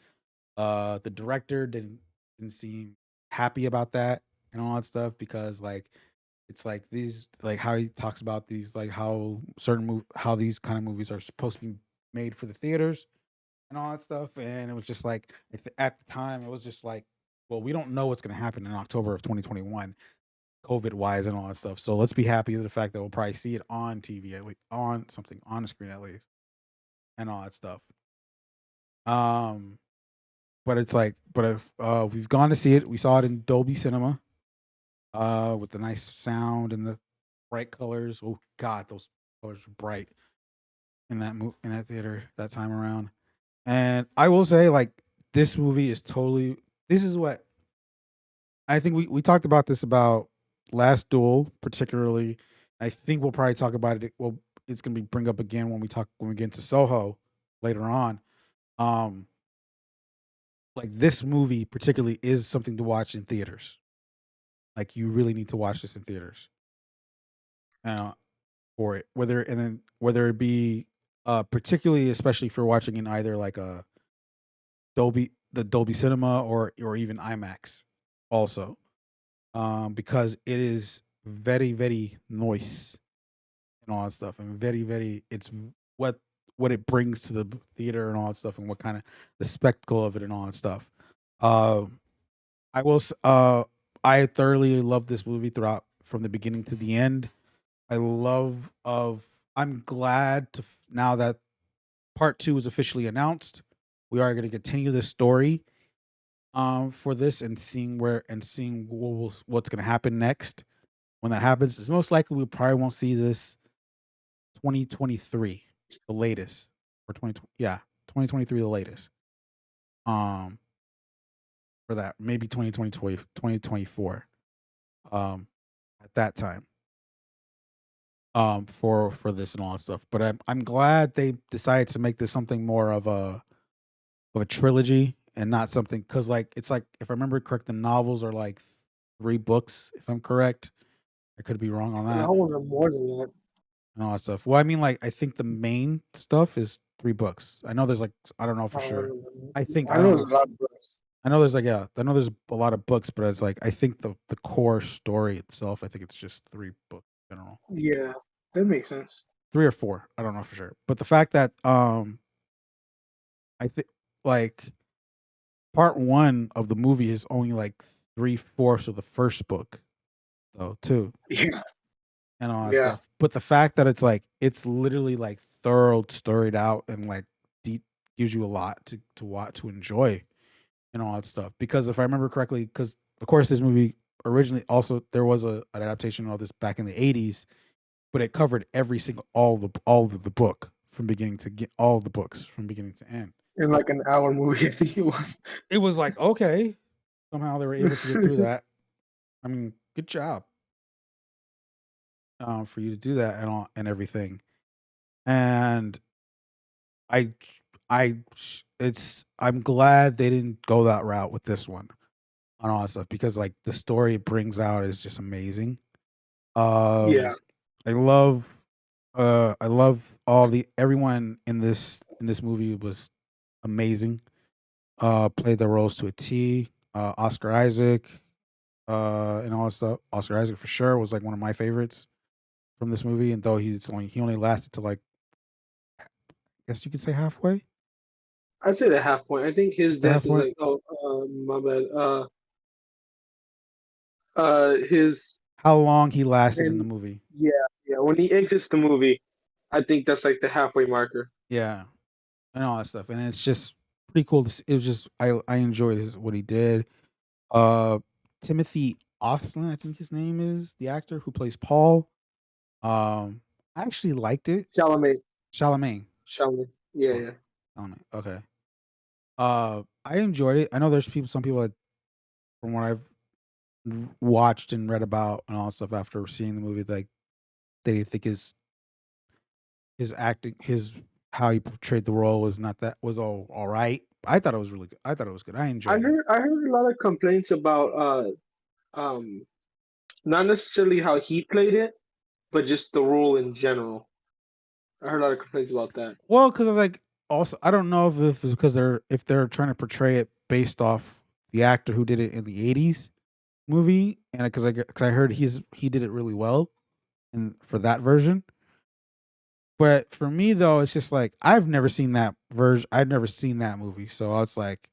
The director didn't seem happy about that and all that stuff because like it's like these like how he talks about these like how how these kind of movies are supposed to be made for the theaters and all that stuff. And it was just like at the time, it was just like, well, we don't know what's going to happen in October of 2021, COVID wise and all that stuff. So let's be happy with the fact that we'll probably see it on TV at least, on something on the screen at least, and all that stuff. Um, but it's like, but if we've gone to see it, we saw it in Dolby Cinema, with the nice sound and the bright colors. Oh God, those colors were bright in in that theater that time around. And I will say, like, this movie is totally. This is what I think. We talked about this about Last Duel, particularly. I think we'll probably talk about it. Well, it's gonna be bring up again when we get into Soho later on. Um, like this movie particularly is something to watch in theaters. Like you really need to watch this in theaters. Uh, for it, whether it be particularly especially if you're watching in either like a Dolby Cinema or even IMAX also, because it is very very noise and all that stuff, and very it's what what it brings to the theater and all that stuff, and what kind of the spectacle of it and all that stuff. Uh, I will. I thoroughly love this movie throughout from the beginning to the end. I love of. I'm glad now that part two is officially announced. We are going to continue this story for this and seeing what's going to happen next. When that happens, it's most likely we probably won't see this 2023, the latest, or 2020. Yeah, 2023, the latest. Um, for that maybe 2024. At that time. For this and all that stuff. But I'm glad they decided to make this something more of a trilogy and not something because like it's like if I remember correct, the novels are like 3 books, if I'm correct. I could be wrong on And I that want more than that. and all that stuff. Well, I mean, like I think the main stuff is 3 books. I know there's like I don't know for sure. I I know don't there's know. a lot of books. I know there's like yeah, I know there's a lot of books, but it's like I think the core story itself, I think it's just 3 books in general. Yeah, that makes sense. 3 or 4. I don't know for sure. But the fact that I think like part one of the movie is only like 3/4 of the first book though, too, Yeah, and all that yeah, stuff. But the fact that it's like it's literally like thorough, storied out, and like deep gives you a lot to watch to enjoy and all that stuff. Because if I remember correctly, because of course this movie originally also there was an adaptation of this back in the 80s, but it covered every single all of the book from beginning to get all of the books from beginning to end. in like an hour movie, I think it was. It was like okay, somehow they were able to get through that. I mean, good job for you to do that and all and everything. And I, I'm glad they didn't go that route with this one and all that stuff because like the story it brings out is just amazing. Yeah, Um, I love all the everyone in this movie was amazing. Played their roles to a T. Oscar Isaac, and all that stuff. Oscar Isaac for sure was like one of my favorites from this movie, and though he only lasted to like I guess you could say halfway. I'd say the half point. I think his The death half is point. like, oh, my bad. His How long he lasted in the and movie. yeah, yeah. When he exits the movie, I think that's like the halfway marker. Yeah, and all that stuff, and it's just pretty cool to see. It was just I enjoyed what he did. Uh, Timothy Othman, I think his name is the actor who plays Paul. I actually liked it. Chalamet, Charlemagne. Chalamet. Yeah, Chalamet. yeah. Chalamet. Okay. I enjoyed it. I know there's some people that, from what I've watched and read about and all that stuff after seeing the movie, like they didn't think his acting, his how he portrayed the role was not that was all right. I thought it was really good. I thought it was good. I enjoyed it. I heard a lot of complaints about um not necessarily how he played it, but just the role in general. I heard a lot of complaints about that. Well, because I was like, also, I don't know if it's because they're trying to portray it based off the actor who did it in the '80s movie, and because I heard he did it really well, and for that version. But for me though, it's just like I've never seen that version. I've never seen that movie, so it's like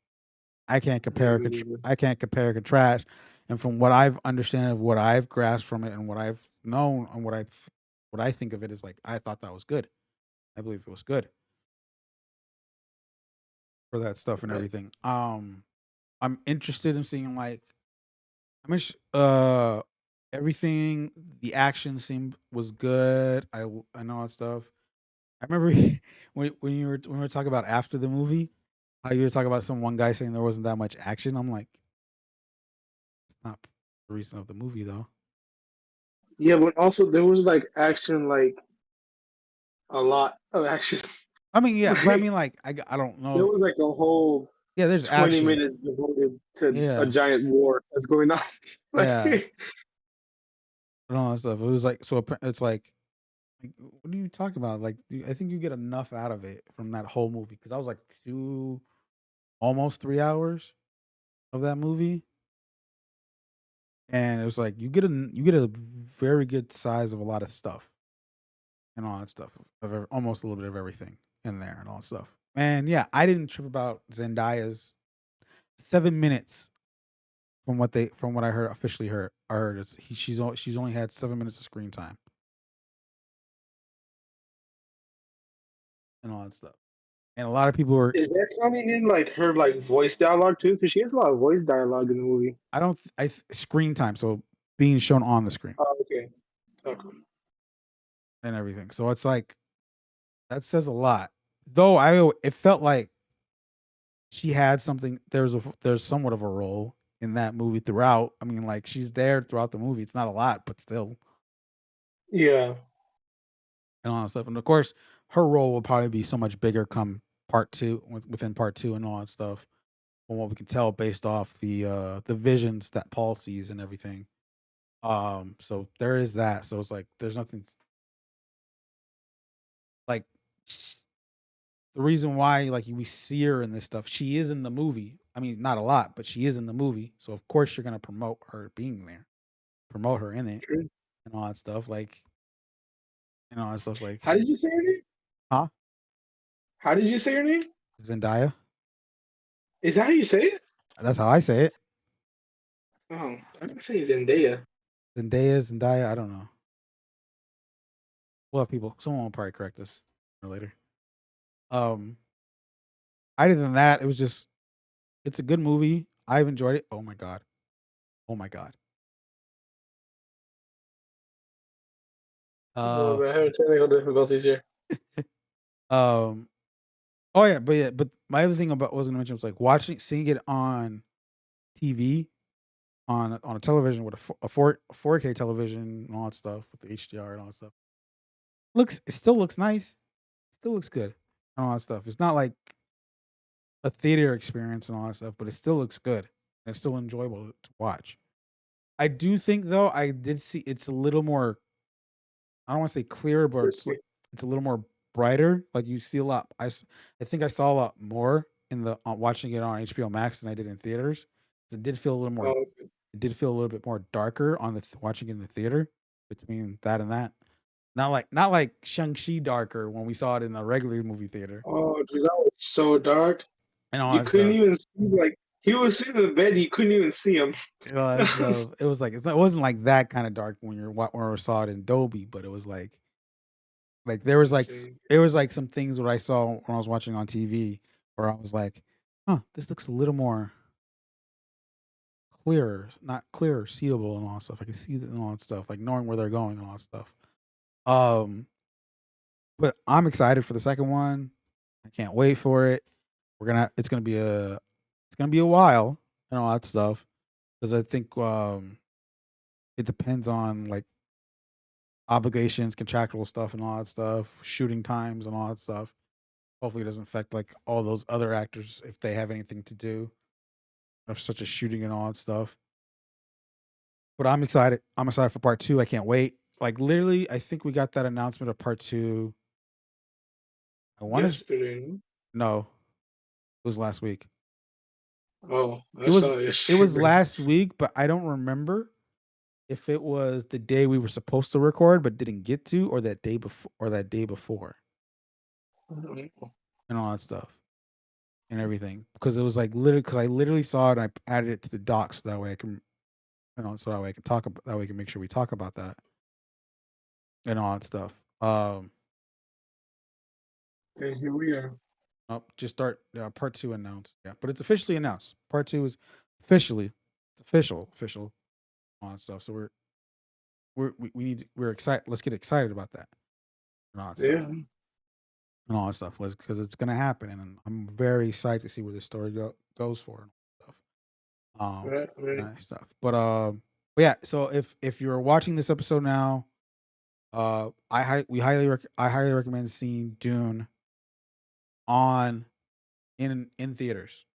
I can't Yeah, compare. me neither. I can't compare and contrast. And from what I've understand of what I've grasped from it, and what I've known, and what I think of it is like I thought that was good. I believe it was good for that stuff and Right. everything. I'm interested in seeing like I mean, everything. The action seemed was good. I know that stuff. I remember when we were talking about after the movie, how you were talking about some one guy saying there wasn't that much action. I'm like, it's not the reason of the movie though. Yeah, but also there was like action, like a lot of action. I mean, yeah, but I Like mean, like, I don't know. there If, was like a whole yeah, there's 20 action. minutes devoted to a Yeah, giant war that's going on. yeah, Like and all that stuff. It was like so. It's like, what are you talking about? Like, I think you get enough out of it from that whole movie because I was like almost 3 hours of that movie, and it was like you get a very good size of a lot of stuff and all that stuff almost a little bit of everything in there and all that stuff. And yeah, I didn't trip about Zendaya's 7 minutes from what I heard officially heard. I heard she's only had 7 minutes of screen time and all that stuff. And a lot of people were is that counting in like her like voice dialogue too? Because she has a lot of voice dialogue in the movie. I don't screen time, so being shown on the screen Oh, okay. Okay. and everything. So it's like that says a lot. Though it felt like she had something. There's somewhat of a role in that movie throughout. I mean, like she's there throughout the movie. It's not a lot, but still, Yeah. and all that stuff. And of course, her role will probably be so much bigger come part two, within part two, and all that stuff. From what we can tell, based off the visions that Paul sees and everything. So there is that. So it's like there's nothing like the reason why like we see her in this stuff. She is in the movie. I mean, not a lot, but she is in the movie. So of course you're gonna promote her being there, promote her in it, True. and all that stuff. Like and all that stuff. Like, How did you say her name? huh? How did you say her name? Zendaya. Is that how you say it? That's how I say it. Oh, I'm gonna say Zendaya. Zendaya. I don't know. We'll have people. Someone will probably correct us later. Um, Other than that, it was just it's a good movie. I've enjoyed it. Oh my god. Oh my god. Oh, Uh, we're having technical difficulties here. um. Oh yeah, but my other thing about what I was gonna mention was like seeing it on TV on a television with a 4K television and all that stuff with the HDR and all that stuff. It still looks nice. Still looks good and all that stuff. It's not like a theater experience and all that stuff, but it still looks good. And it's still enjoyable to watch. I do think though I did see it's a little more. I don't want to say clearer, but Crispy. it's a little more brighter. Like you see a lot. I think I saw a lot more in the watching it on HBO Max than I did in theaters. It did feel a little more. Oh, It did feel a little bit more darker on watching it in the theater between that and that. Not like Shang-Chi darker when we saw it in the regular movie theater oh, dude, that was so dark. and all You that couldn't stuff. even see like He was sitting in the bed. You couldn't even see him. So it was like it wasn't like that kind of dark when when we saw it in Dolby, but it was like there was Insane. there was like some things what I saw when I was watching on TV where I was like, huh, this looks a little more clearer, not clearer, seeable and all that stuff. I can see it and all that stuff, like knowing where they're going and all that stuff. Um, but I'm excited for the second one. I can't wait for it. It's gonna be a while and all that stuff because I think it depends on like obligations, contractual stuff, and all that stuff, shooting times and all that stuff. Hopefully, it doesn't affect like all those other actors if they have anything to do of such a shooting and all that stuff. But I'm excited. I'm excited for part two. I can't wait. Like literally, I think we got that announcement of part two. I want to Yesterday. no, it was last week. Oh, It I was saw it it was yesterday. last week, but I don't remember if it was the day we were supposed to record but didn't get to, or that day before, I don't know. and all that stuff and everything. Because it was like literally, because I literally saw it and I added it to the docs so that way I can, so that way I can talk about that way I can make sure we talk about that and all that stuff. And here we are. Just start part two announced. Yeah, but it's officially announced. Part two is officially, it's official, all that stuff. So we need we're excited. Let's get excited about that and all that Yeah, stuff and all that stuff. Because it's gonna happen, and I'm very excited to see where this story goes for and stuff. right, And right. that stuff. But yeah. So if you're watching this episode now, I highly recommend seeing Dune on in theaters,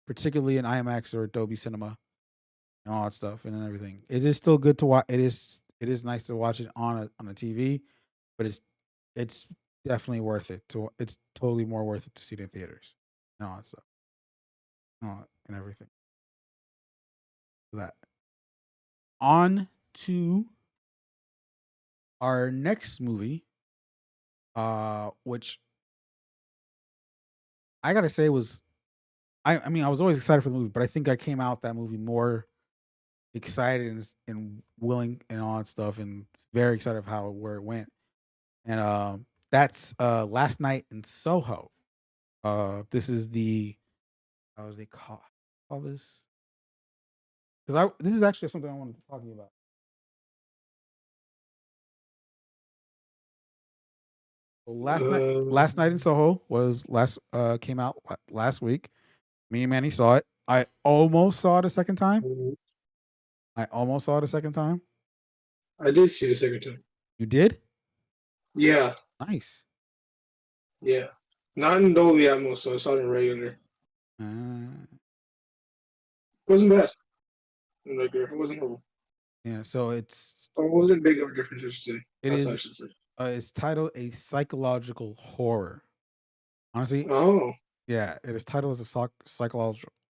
particularly in IMAX or Dolby Cinema and all that stuff and everything. It is still good to watch. It is nice to watch it on a TV, but it's definitely worth it. It's totally more worth it to see it in theaters and all that stuff and everything. That on to our next movie, which I gotta say was I mean I was always excited for the movie, but I think I came out that movie more excited and willing and all that stuff, and very excited of how where it went. And that's Last Night in Soho. This is the how was they call this? Because I this is actually something I wanted to talk to you about. So Last Night in Um, Soho was last came out last week. Me and Manny saw it. I almost saw it a second time. I almost saw it a second time. I did see the second time. You did? Yeah, Nice. yeah. Not in Dolby Atmos, so I saw it in regular. Uh, It wasn't bad in regular. It wasn't horrible. yeah. So Or it wasn't big of a difference, I should say. it That's what I is should say. it's titled a psychological horror. Honestly, Oh, yeah, it is titled as a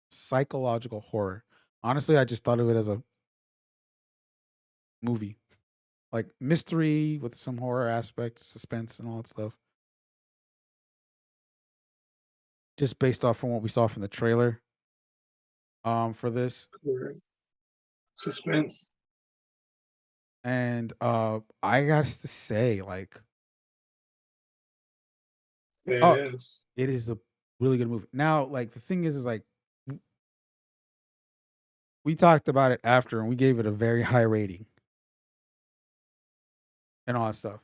psychological horror. Honestly, I just thought of it as a movie, like mystery with some horror aspect, suspense, and all that stuff. Just based off from what we saw from the trailer, for this, correct. Suspense. and I got to say, like, Yeah, it oh, is. it is a really good movie. Now, like the thing is like we talked about it after, and we gave it a very high rating and all that stuff.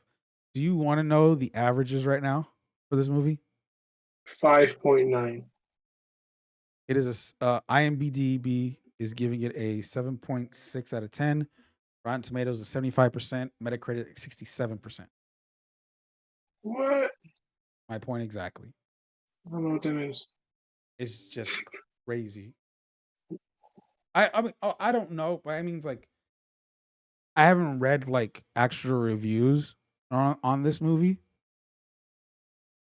Do you want to know the averages right now for this movie? 5.9. It is IMDb is giving it a 7.6 out of 10. Rotten Tomatoes is 75%. Metacritic 67%. What? My point exactly. I don't know what that means. It's just crazy. I mean I don't know, but I mean it's like I haven't read like actual reviews on this movie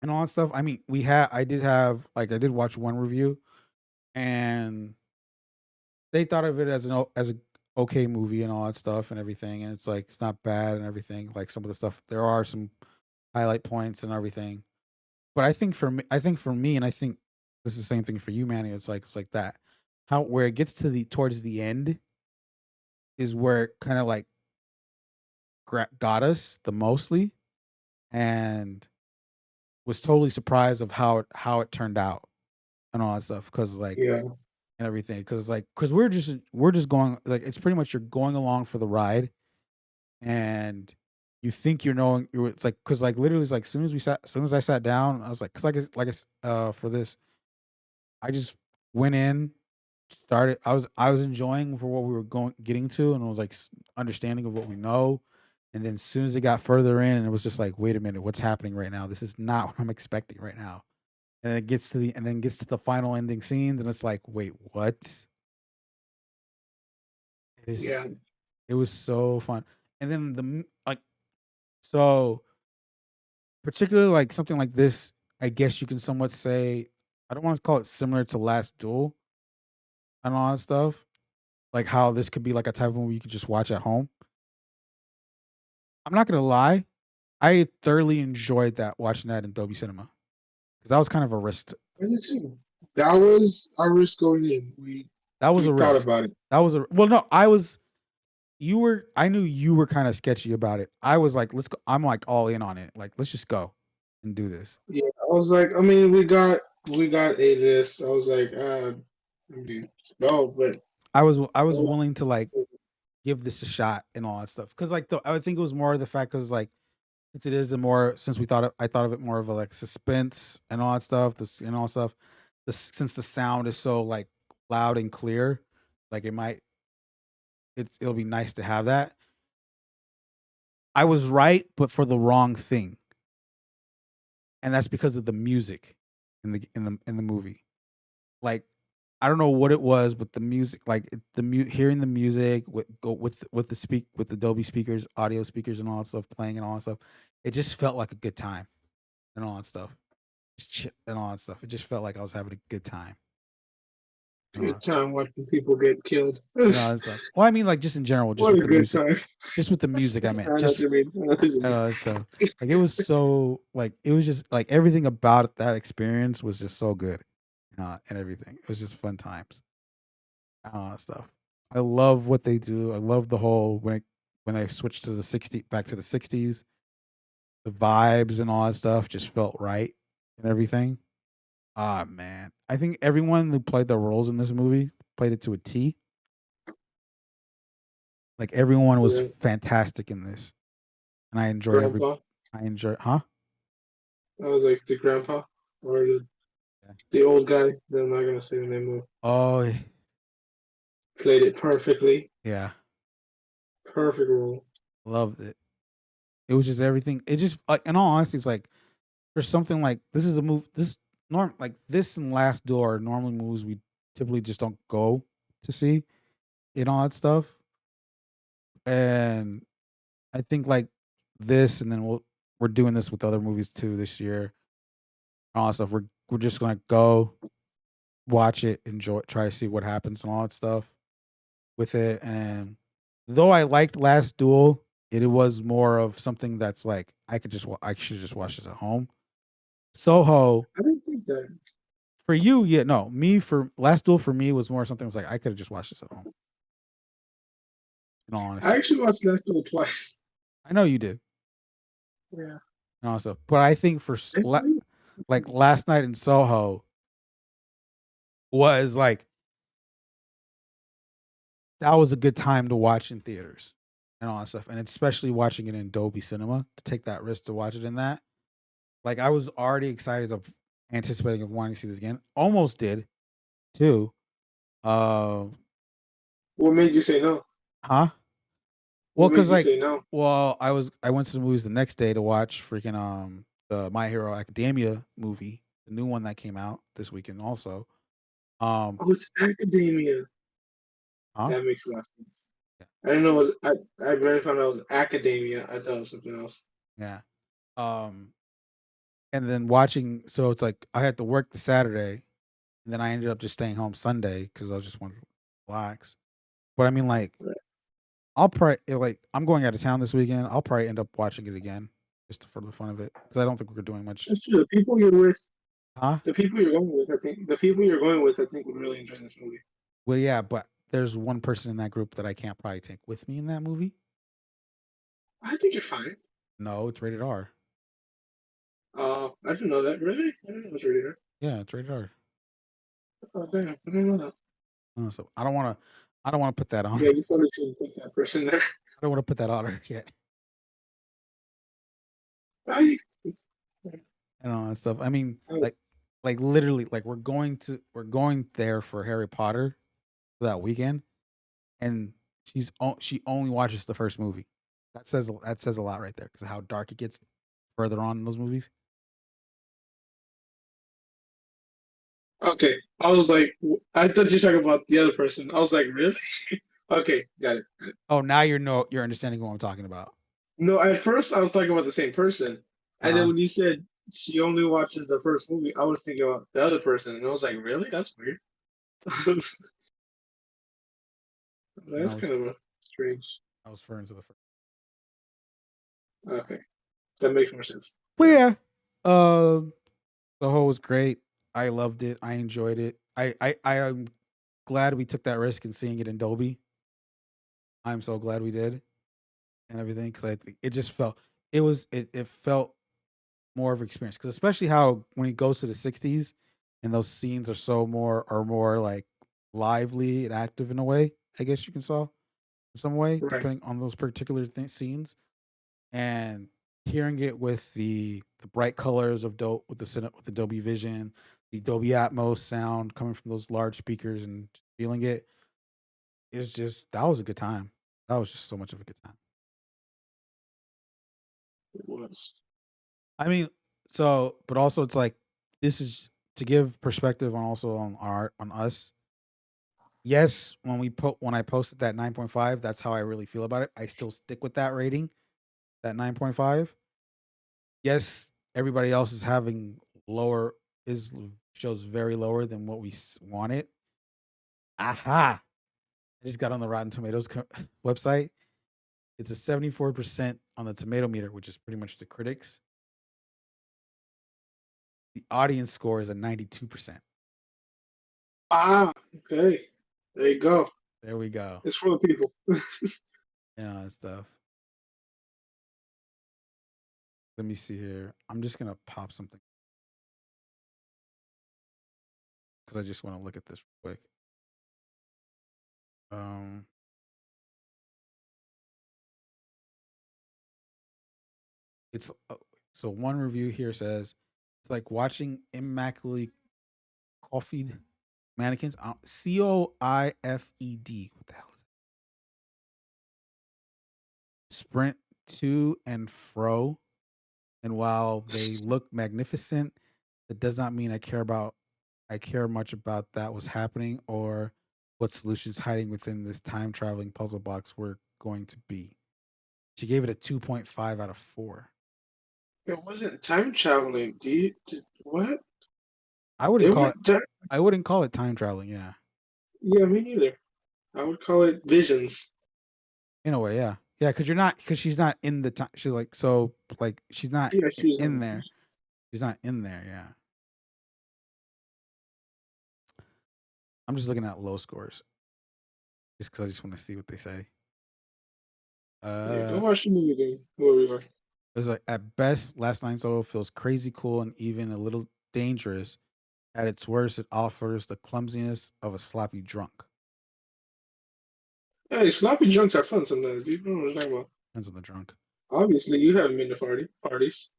and all that stuff. I mean I did watch one review and they thought of it as as a okay movie and all that stuff and everything, and it's like it's not bad and everything. Like some of the stuff, there are some highlight points and everything. But I think for me, and I think this is the same thing for you, Manny. It's like that. how where it gets to the towards the end is where it kind of like got us the mostly, and was totally surprised of how it turned out and all that stuff because like Yeah, and everything because like because we're just going like it's pretty much you're going along for the ride and you think you're knowing you're it's like because like literally it's like as soon as I sat down I was like because for this I just went in started I was enjoying for what we were going getting to and I was like understanding of what we know and then as soon as it got further in and it was just like wait a minute what's happening right now this is not what I'm expecting right now and it gets to the and then gets to the final ending scenes and it's like wait what it is yeah. it was so fun and then like so particularly like something like this, I guess you can somewhat say I don't want to call it similar to Last Duel and all that stuff. Like how this could be like a type of movie you could just watch at home. I'm not gonna lie, I thoroughly enjoyed that watching that in Dolby Cinema because that was kind of a risk. I did too. That was our risk going in. That was We a thought risk. about it. That was a well, no, I was. You were. I knew you were kind of sketchy about it. I was like, let's go. I'm like all in on it. Like, let's just go and do this. Yeah, I was like, I mean, we got a this. I was like, I mean, no, but I was oh, willing to like give this a shot and all that stuff because like I think it was more the fact because like since it is a more since I thought of it more of a like suspense and all that stuff this and all stuff since the sound is so like loud and clear like it'll be nice to have that. I was right but for the wrong thing and that's because of the music in the movie like I don't know what it was but the music like hearing the music with the with the Dolby speakers audio speakers and all that stuff playing and all that stuff it just felt like a good time and all that stuff and all that stuff. It just felt like I was having a good time and all good that stuff. time watching people get killed. And all that stuff. Well, I mean, like just in general, just What with a the good music, time. just with the music. I meant I know what just you mean. I know what you and mean. all that stuff. Like it was so like it was just like everything about that experience was just so good, and everything. It was just fun times. And all that stuff. I love what they do. I love the whole when they switched to the 60 back to the 60s, the vibes and all that stuff just felt right and everything. Ah, man. I think everyone who played the roles in this movie played it to a T. Like everyone was Yeah, fantastic in this, and grandpa. I enjoy huh? I was like the grandpa or Yeah. the old guy. That I'm not gonna say the name of. Oh, Played it perfectly. yeah. Perfect role. Loved it. It was just everything. It just like in all honesty, it's like there's something like this is a move this like this and Last Door are normally movies we typically just don't go to see and all that stuff. And I think like this and then we're doing this with other movies too this year. And all that stuff. We're just gonna go watch it, enjoy it, try to see what happens and all that stuff with it. And though I liked Last Duel, it was more of something that's like I should just watch this at home. Soho I didn't think that. for you, yeah, no, me for Last Duel for me was more something that's like I could have just watched this at home. In all I honesty, actually watched Last Duel twice. I know you did, Yeah. and all that stuff, but I think Actually, like last night in Soho was like that was a good time to watch in theaters and all that stuff, and especially watching it in Dolby Cinema to take that risk to watch it in that. Like I was already excited of anticipating of wanting to see this again. Almost did too. Uh, what made you say no? huh? Well, What made cause you like, say no? I went to the movies the next day to watch freaking the My Hero Academia movie, the new one that came out this weekend also. Um, Oh, it's academia. huh? That makes a lot of sense. Yeah, I didn't know it was. I really found out it was academia. I thought it was something else. yeah. Um, and then watching, so it's like I had to work the Saturday, and then I ended up just staying home Sunday because I was just wanted to relax. But I mean, like, Right. I'll probably like I'm going out of town this weekend. I'll probably end up watching it again just for the fun of it because I don't think we're doing much. That's true. The people you're with, Huh? the people you're going with, I think the people you're going with, I think would really enjoy this movie. Well, yeah, but there's one person in that group that I can't probably take with me in that movie. I think you're fine. No, it's rated R. I didn't know that. Really? I didn't know it was rated R. Yeah, it's rated R. Oh, damn. I didn't know that. So I don't want to. I don't want to put that on. Yeah, you probably shouldn't put that person there. I don't want to put that on her yet. I, And all that stuff. I mean, I, like literally, like we're going there for Harry Potter for that weekend, and she only watches the first movie. That says a lot right there because how dark it gets further on in those movies. okay. I was like, I thought you were talking about the other person. I was like, really? Okay, got it. Oh, now you're understanding what I'm talking about. No, at first I was talking about the same person, Uh and then huh. when you said she only watches the first movie, I was thinking about the other person, and I was like, really? That's weird. And That's kind of a strange. I was referring to the first. Okay, that makes more sense. But yeah, uh, the whole was great. I loved it. I enjoyed it. I am glad we took that risk in seeing it in Dolby. I'm so glad we did and everything because I think it just felt it felt more of an experience because especially how when he goes to the 60s and those scenes are more like lively and active in a way. I guess you can saw in some way Right. depending on those particular scenes and hearing it with the bright colors of with with the Dolby Vision, the Dolby Atmos sound coming from those large speakers and feeling it is just that was a good time. That was just so much of a good time. It was. I mean, so but also it's like this is to give perspective on also on us. Yes, when I posted that 9.5, that's how I really feel about it. I still stick with that rating, that 9.5. Yes, everybody else is having lower is shows very lower than what we wanted. Aha! I just got on the Rotten Tomatoes website. It's a 74% on the tomato meter, which is pretty much the critics. The audience score is a 92%. Ah, okay. There you go. There we go. It's for the people. Yeah, and stuff. Let me see here. I'm just gonna pop something because I just want to look at this real quick. Um, it's so one review here says it's like watching immaculately coiffured mannequins. COIFED. What the hell is it? Sprint to and fro, and while they look magnificent, that does not mean I care much about that was happening or what solutions hiding within this time traveling puzzle box were going to be. She gave it a 2.5 out of 4. It wasn't time traveling. What? I wouldn't They call it weren't. I wouldn't call it time traveling, yeah. Yeah, me neither. I would call it visions. In a way, yeah. Yeah, cuz she's not in the time she's like so like she's not Yeah, she was in having there. visions. She's not in there, yeah. I'm just looking at low scores just cuz I just want to see what they say. Yeah, go Uh watch the movie then. Where we are. it was like at best Last Night Solo feels crazy cool and even a little dangerous. At its worst, it offers the clumsiness of a sloppy drunk. Hey, sloppy drunks are fun sometimes. You know what I'm talking about. Depends on the drunk. Obviously, you haven't been to parties.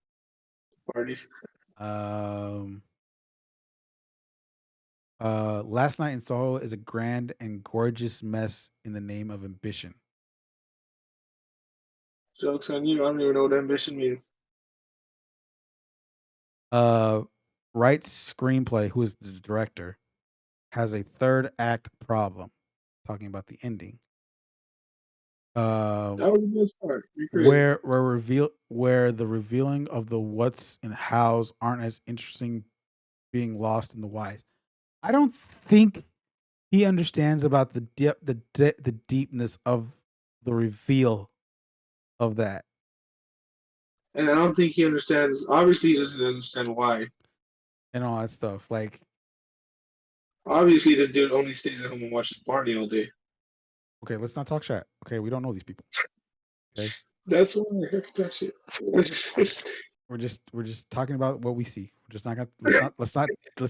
Um Last Night in Soho is a grand and gorgeous mess in the name of ambition. Jokes on you. I don't even know what ambition means. Uh, Wright's screenplay, who is the director, has a third act problem. Talking about the ending, That was the best part. You're crazy. where the revealing of the what's and hows aren't as interesting being lost in the whys. I don't think he understands about the deepness of the reveal of that And I don't think he understands. Obviously, he doesn't understand why. and all that stuff. Like Obviously, this dude only stays at home and watches Barney all day. Okay, let's not talk shit. Okay, we don't know these people. Okay, That's why heck that shit. we're just talking about what we see. We're just not gonna let's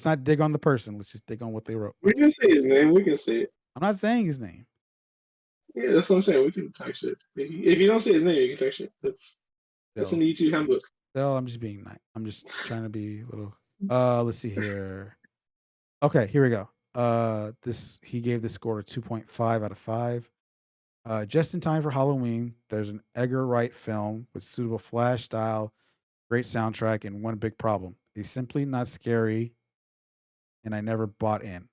not dig on the person. Let's just dig on what they wrote. We can say his name. We can say it. I'm not saying his name. Yeah, that's what I'm saying. We can talk shit. If you don't say his name, you can talk shit. That's in Still, the YouTube handbook. still, I'm just being nice. I'm just trying to be a little. Let's see here. Okay, here we go. This he gave this score a 2.5 out of 5. Just in time for Halloween, there's an Edgar Wright film with suitable flash style, great soundtrack, and one big problem. It's simply not scary, and I never bought in.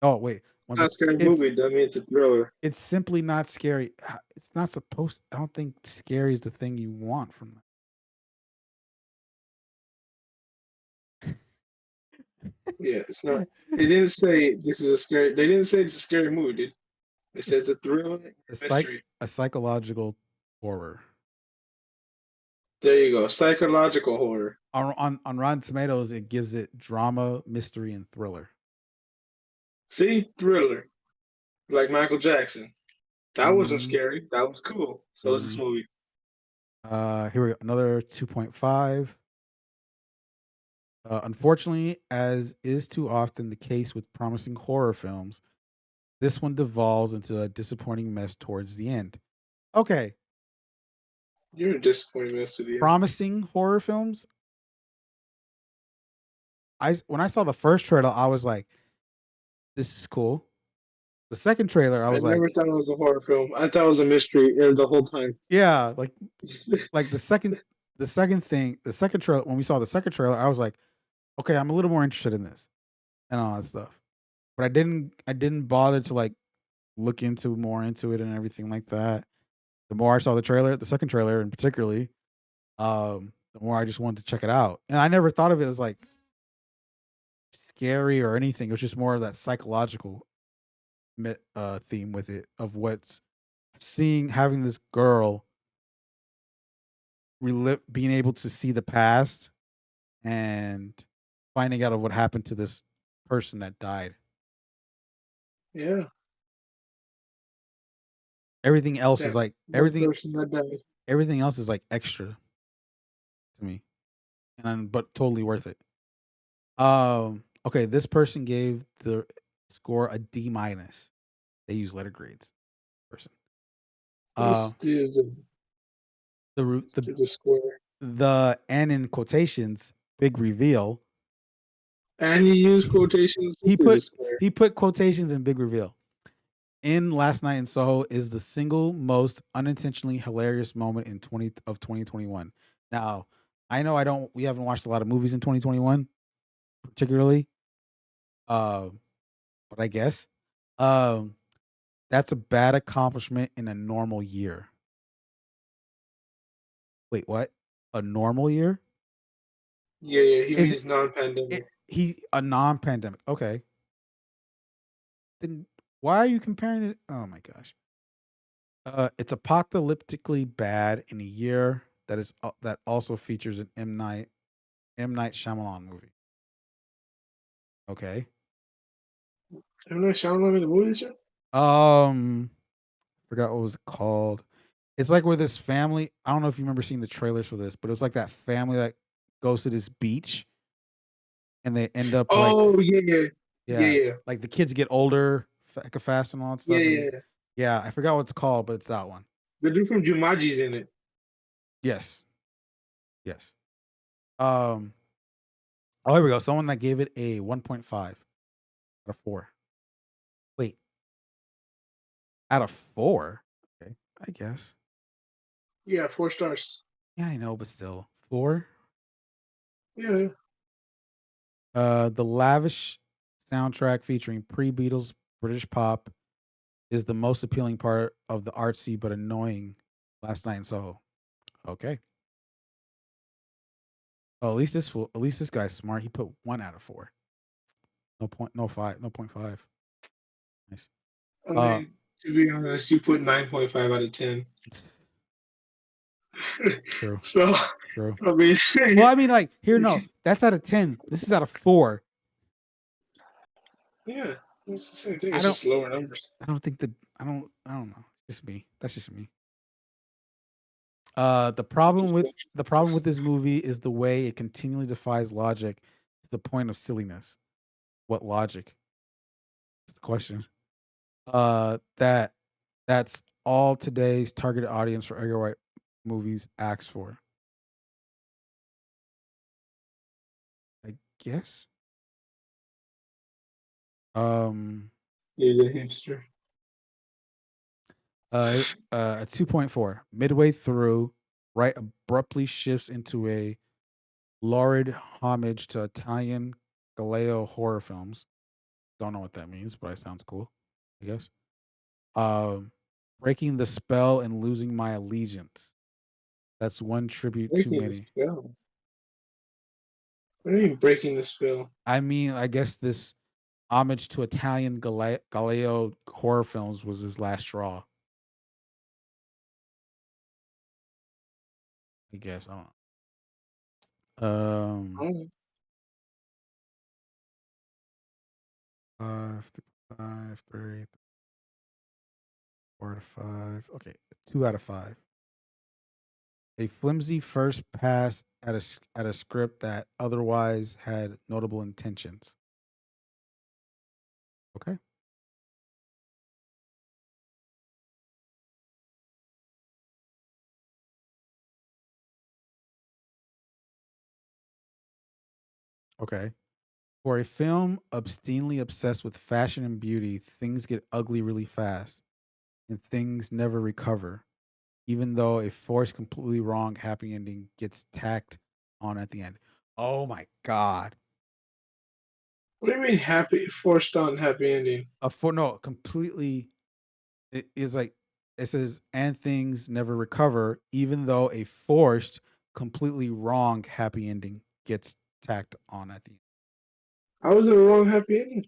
Oh wait, one big. Not a scary It's movie. That means it's a thriller. it's simply not scary. It's not supposed. I don't think scary is the thing you want from that. Yeah, it's not. They didn't say this is a scary. They didn't say it's a scary movie, dude. They said It's it's a thriller and a mystery. psychological horror. There you go. Psychological horror. On Rotten Tomatoes, it gives it drama, mystery, and thriller. See, thriller. Like Michael Jackson. That wasn't Mm-hmm. scary. That was cool. So is this movie. Here we go. Another 2.5. Unfortunately, as is too often the case with promising horror films, this one devolves into a disappointing mess towards the end. Okay, You're a disappointment to the end. promising horror films. When I saw the first trailer, I was like, "This is cool." The second trailer, I I was like, never thought it was a horror film. I thought it was a mystery the whole time. "Yeah." Like the second trailer. When we saw the second trailer, I was like, "Okay, I'm a little more interested in this and all that stuff." But I didn't bother to like look into more into it and everything like that. The more I saw the second trailer, and particularly, the more I just wanted to check it out. And I never thought of it as like scary or anything. It was just more of that psychological theme with it of what's having this girl being able to see the past and finding out of what happened to this person that died. Yeah, Everything else is that like one person that died. everything else is like extra to me, but totally worth it. Okay, this person gave the score a D minus. They use letter grades. Person. Uh, This dude is a, the re- the is a square. the N in quotations big reveal. And he used quotations. He This is a put square. he put quotations in big reveal. In Last Night in Soho is the single most unintentionally hilarious moment in 2021. Now, I know we haven't watched a lot of movies in 2021 particularly. Uh, but I guess um that's a bad accomplishment in a normal year. Wait, what? A normal year? Yeah, yeah. He Is means non-pandemic. he a non-pandemic? Okay. Then why are you comparing it? Oh my gosh. It's apocalyptically bad in a year that also features an M Night Shyamalan movie. Okay. I'm not Shyamalan in the movie this year. Um, forgot what it was called. It's like where this family. I don't know if you remember seeing the trailers for this, but it was like that family that goes to this beach and they end up like, Oh yeah, yeah, yeah, yeah, yeah, like the kids get older, fast and all that yeah, stuff, and yeah. yeah, I forgot what it's called, but it's that one. The dude from Jumanji's in it. Yes, yes. Um. Oh, here we go. Someone that gave it a 1.5 out of 4. Wait, out of 4? Okay, I guess. Yeah, 4 stars. Yeah, I know, but still 4. Yeah, yeah. The lavish soundtrack featuring pre-Beatles British pop is the most appealing part of the artsy but annoying Last Night in Soho. Okay. Oh, at least this guy's smart. He put 1 out of 4. No point. No 5. No point 5. Nice. I Uh, mean, to be honest, you put 9.5 out of 10. true. So, True. I mean, Well, I mean, like here, no, that's out of 10. This is out of 4. Yeah, it's the same thing. I It's don't. just lower numbers. I don't think that. I don't. I don't know. Just me. That's just me. Just The problem with this movie is the way it continually defies logic to the point of silliness. What logic? That's the question. That that's all today's targeted audience for Edgar White movies asks for. I guess. Um. He's a hipster. A 2.4. Midway through, Wright abruptly shifts into a lurid homage to Italian Galileo horror films. Don't know what that means, but it sounds cool. I guess. Um, Breaking the spell and losing my allegiance. That's one tribute too Breaking the many. spell. What do you mean breaking the spell? I mean, I guess this homage to Italian Galileo horror films was his last straw. I guess I don't know. Oh, 5, 5, 3, 4 out of 5. Okay, 2 out of 5. A flimsy first pass at a script that otherwise had notable intentions. Okay. Okay. For a film obscenely obsessed with fashion and beauty, things get ugly really fast and things never recover, even though a forced, completely wrong happy ending gets tacked on at the end. Oh my God. what do you mean happy forced on happy ending? No, completely. It is like it says, and things never recover, even though a forced, completely wrong happy ending gets tacked on at the end. How was it a wrong happy ending?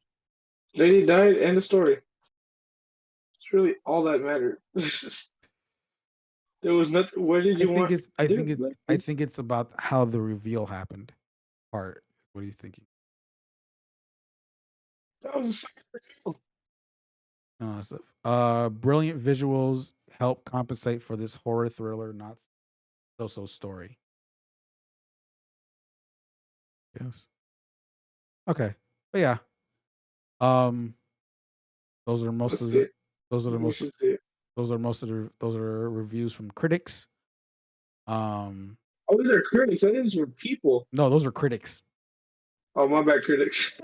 Lady died. End of story. It's really all that mattered. There was nothing. What did I you think want it's to I do? think it I think it's about how the reveal happened. Part. What are you thinking? That was a sucker. Stuff. Brilliant visuals help compensate for this horror thriller, not so story. Yes. Okay. But yeah. Um. Those are most Let's of see the. it. Those are the We most. should see it. Those are most of the. Those are reviews from critics. Um. Oh, these are critics. I think these were people. No, those are critics. Oh, my bad, critics.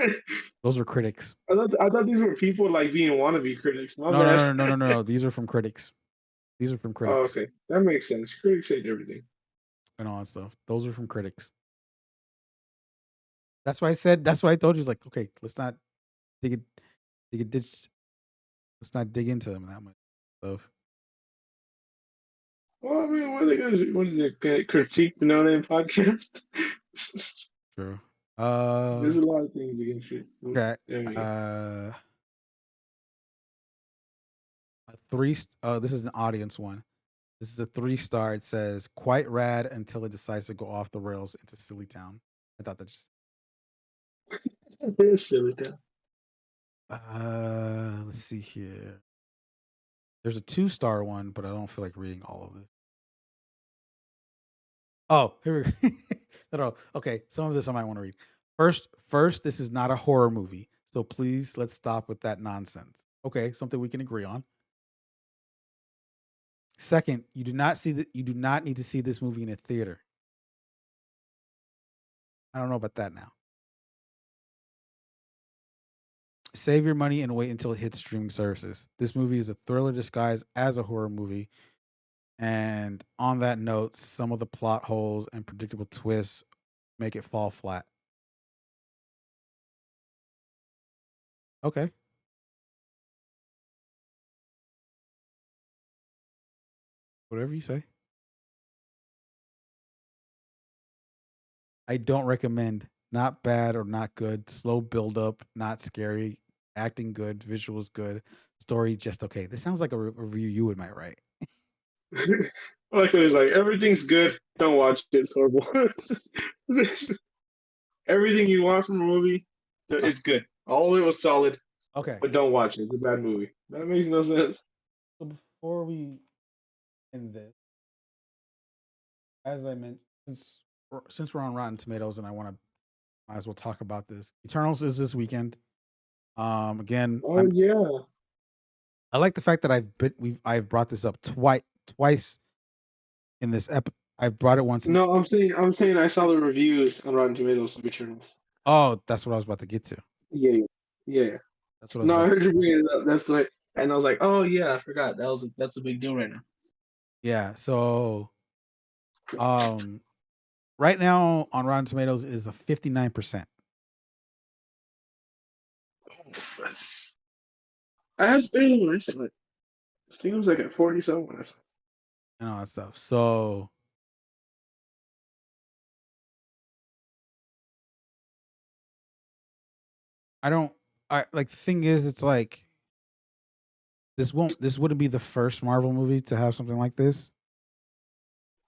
Those are critics. I thought these were people like being wannabe critics. My No, bad. no, no, no, no, no, no. These are from critics. These are from Oh, critics okay, that makes sense. Critics hate everything. and all that stuff. Those are from critics. That's why I said. That's why I told you. Like, okay, let's not dig it. Dig it. Ditch. Let's not dig into them that much stuff. Well, I mean, what are they going to do? What is it? Critique the No Name podcast? True. There's a lot of things you can shoot. Okay. There we go. A three. This is an audience one. This is a 3 star. It says quite rad until it decides to go off the rails into Silly Town. I thought that just. It's silly though. Let's see here. There's a 2 star one, but I don't feel like reading all of it. Oh, here we go. No, no. Okay, some of this I might want to read. First, this is not a horror movie, so please let's stop with that nonsense. Okay, something we can agree on. Second, you do not need to see this movie in a theater. I don't know about that now. Save your money and wait until it hits streaming services. This movie is a thriller disguised as a horror movie. And on that note, some of the plot holes and predictable twists make it fall flat. Okay, whatever you say. I don't recommend. Not bad or not good. Slow build up, not scary. Acting good, visuals good, story just okay. This sounds like a review you would might write. Like it was like everything's good. Don't watch it. It's horrible. Everything you want from a movie, Uh, it's good. All of it was solid, Okay. but don't watch it. It's a bad movie. That makes no sense. So before we end this, as I mentioned, since we're on Rotten Tomatoes, and I want to might as well talk about this. Eternals is this weekend. Again, Oh yeah. I like the fact that I've brought this up twice in this I've brought it once. No, I'm saying I saw the reviews on Rotten Tomatoes of Eternals. Oh, that's what I was about to get to. Yeah, yeah. Yeah. That's what I was No, I about to. heard you bring it up. That's right. And I was like, oh yeah, I forgot. That's a big deal right now. Yeah. So, um, right now on Rotten Tomatoes is a 59% Oh, I have barely when I saw it. I think it was like at 40 something when I saw it. and all that stuff. So I don't. I like the thing is, it's like this wouldn't be the first Marvel movie to have something like this.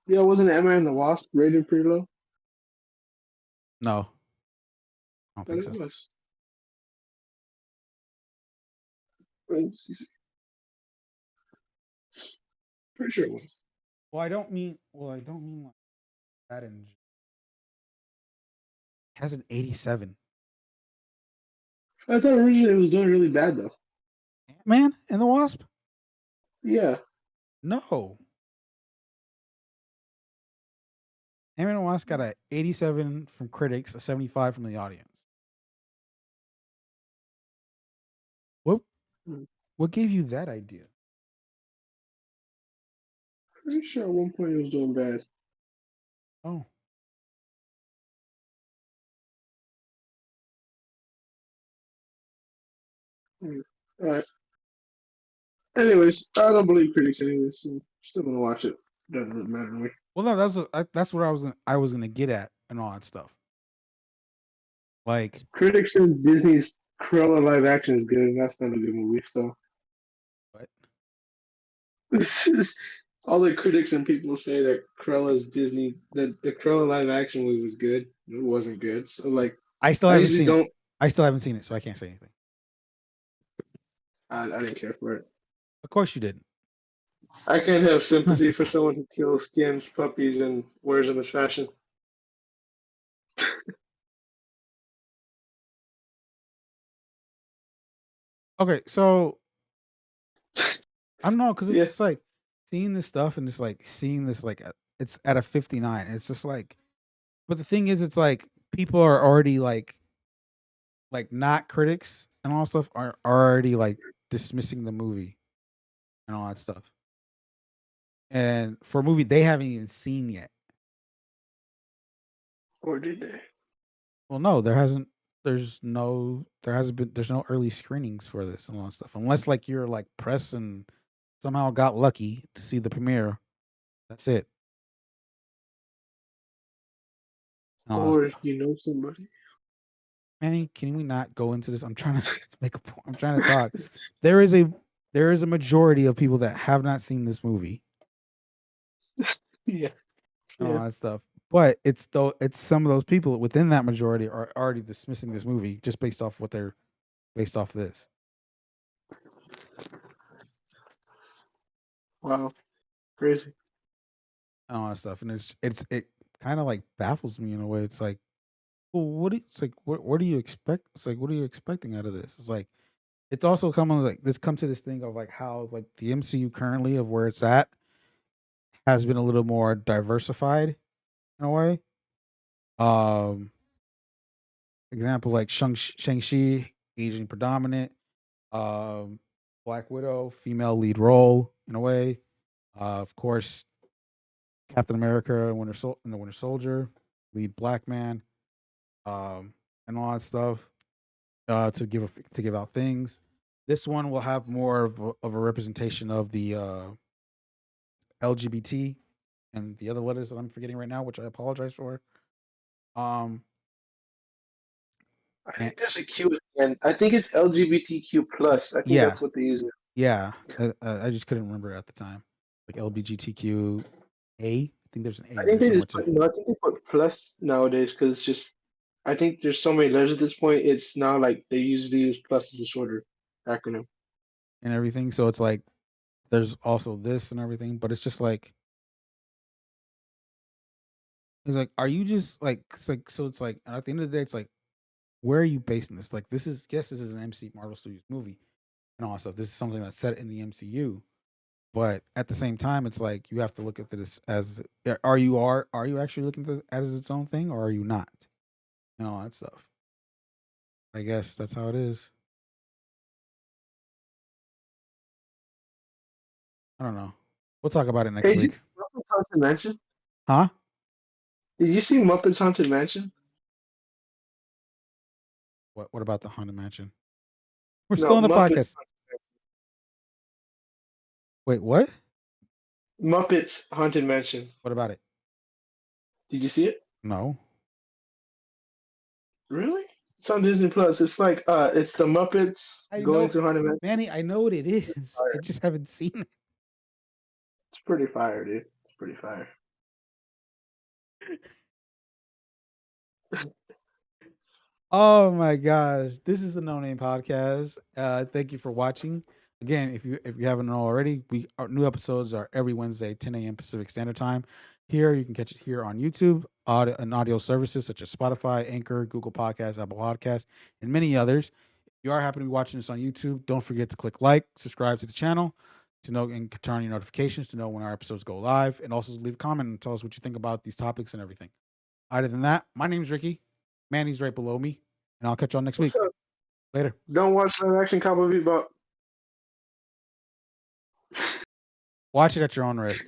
Yeah, wasn't Ant-Man and the Wasp rated pretty low? No, I don't Thought think it so. was. Pretty sure it was. Well, I don't mean. Well, I don't mean like that. In has an 87. I thought originally it was doing really bad though. Man and the Wasp. Yeah. No, Ant-Man and the Wasp got a 87 from critics, a 75 from the audience. What Hmm. what gave you that idea? Pretty sure at one point it was doing bad. Oh, Hmm. All right. Anyways, I don't believe critics anyways, so still gonna watch it. Doesn't really matter to me. well, no, that's what I was gonna get at and all that stuff. Like Critics says Disney's Cruella live action is good, and that's not a good movie. So what? all the critics and people say that Cruella's Disney, the Cruella live action movie was good. It wasn't good. So like, I still I haven't usually seen it. don't. I still haven't seen it, so I can't say anything. I didn't care for it. Of course you didn't. I can't have That's sympathy the for someone who kills, skins puppies, and wears them as fashion. okay. So I don't know because it's Yeah. just like seeing this stuff and just like seeing this like it's at a 59. And it's just like, but the thing is, it's like people are already like not critics and all that stuff are already like dismissing the movie and all that stuff. And for a movie they haven't even seen yet. Or did they? Well, no, there hasn't. There hasn't been. There's no early screenings for this and all that stuff, unless like you're like press and somehow got lucky to see the premiere. That's it. And all that Or stuff. you know somebody? Manny, can we not go into this? I'm trying to make a point. I'm trying to talk. There is a there is a majority of people that have not seen this movie Yeah. and Yeah. all that stuff. But it's some of those people within that majority are already dismissing this movie just based off what they're based off this Wow. Crazy. and all that stuff. And it kind of like baffles me in a way. It's like, well, it's like what do you expect? It's like what are you expecting out of this? It's like it's also comes like this come to this thing of like how like the MCU currently of where it's at has been a little more diversified in a way. Um, example like Shang-Chi, Asian predominant, um, Black Widow, female lead role in a way. Of course, Captain America and the Winter Soldier, lead black man, and all that stuff. To give out things. This one will have more of a representation of the LGBT and the other letters that I'm forgetting right now, which I apologize for. Um, I and think there's a Q at the end. I think it's LGBTQ plus. I think yeah, that's what they use. yeah. I just couldn't remember it at the time. Like LBGTQ A. I think there's an A I in think there they somewhere just too. put no. I think they put plus nowadays because it's just I think there's so many letters at this point. It's now like they usually use plus as a shorter acronym. and everything. So it's like there's also this and everything, but it's just like it's like, are you just like it's like so it's like at the end of the day, it's like where are you basing this? Like this is yes, this is an MC Marvel Studios movie and all that stuff. This is something that's set in the MCU. But at the same time, it's like you have to look at this as are you actually looking at it as its own thing or are you not? And all that stuff. I guess that's how it is. I don't know. We'll talk about it next Hey, did you week. see Muppets Haunted Mansion? Huh? Did you see Muppets Haunted Mansion? What about the Haunted Mansion? We're still No, on the Muppets. podcast. Wait, what? Muppets Haunted Mansion. What about it? Did you see it? No. Really? It's on Disney Plus. It's like it's the Muppets I going know to Haunted Mansion. Manny, I know what it is. I Fire. just haven't seen it. It's pretty fire, dude. It's pretty fire. Oh my gosh. This is the No Name Podcast. Thank you for watching. Again, if you haven't already, our new episodes are every Wednesday, 10 a.m. Pacific Standard Time. Here you can catch it here on YouTube, audio services such as Spotify, Anchor, Google Podcasts, Apple Podcasts, and many others. If you are happen to be watching this on YouTube, don't forget to click like, subscribe to the channel to know and turn on your notifications to know when our episodes go live, and also leave a comment and tell us what you think about these topics and everything. Other than that, my name's Ricky. Manny's right below me, and I'll catch y'all next What's week. up? Later. Don't watch live action Cowboy Bebop. Watch it at your own risk.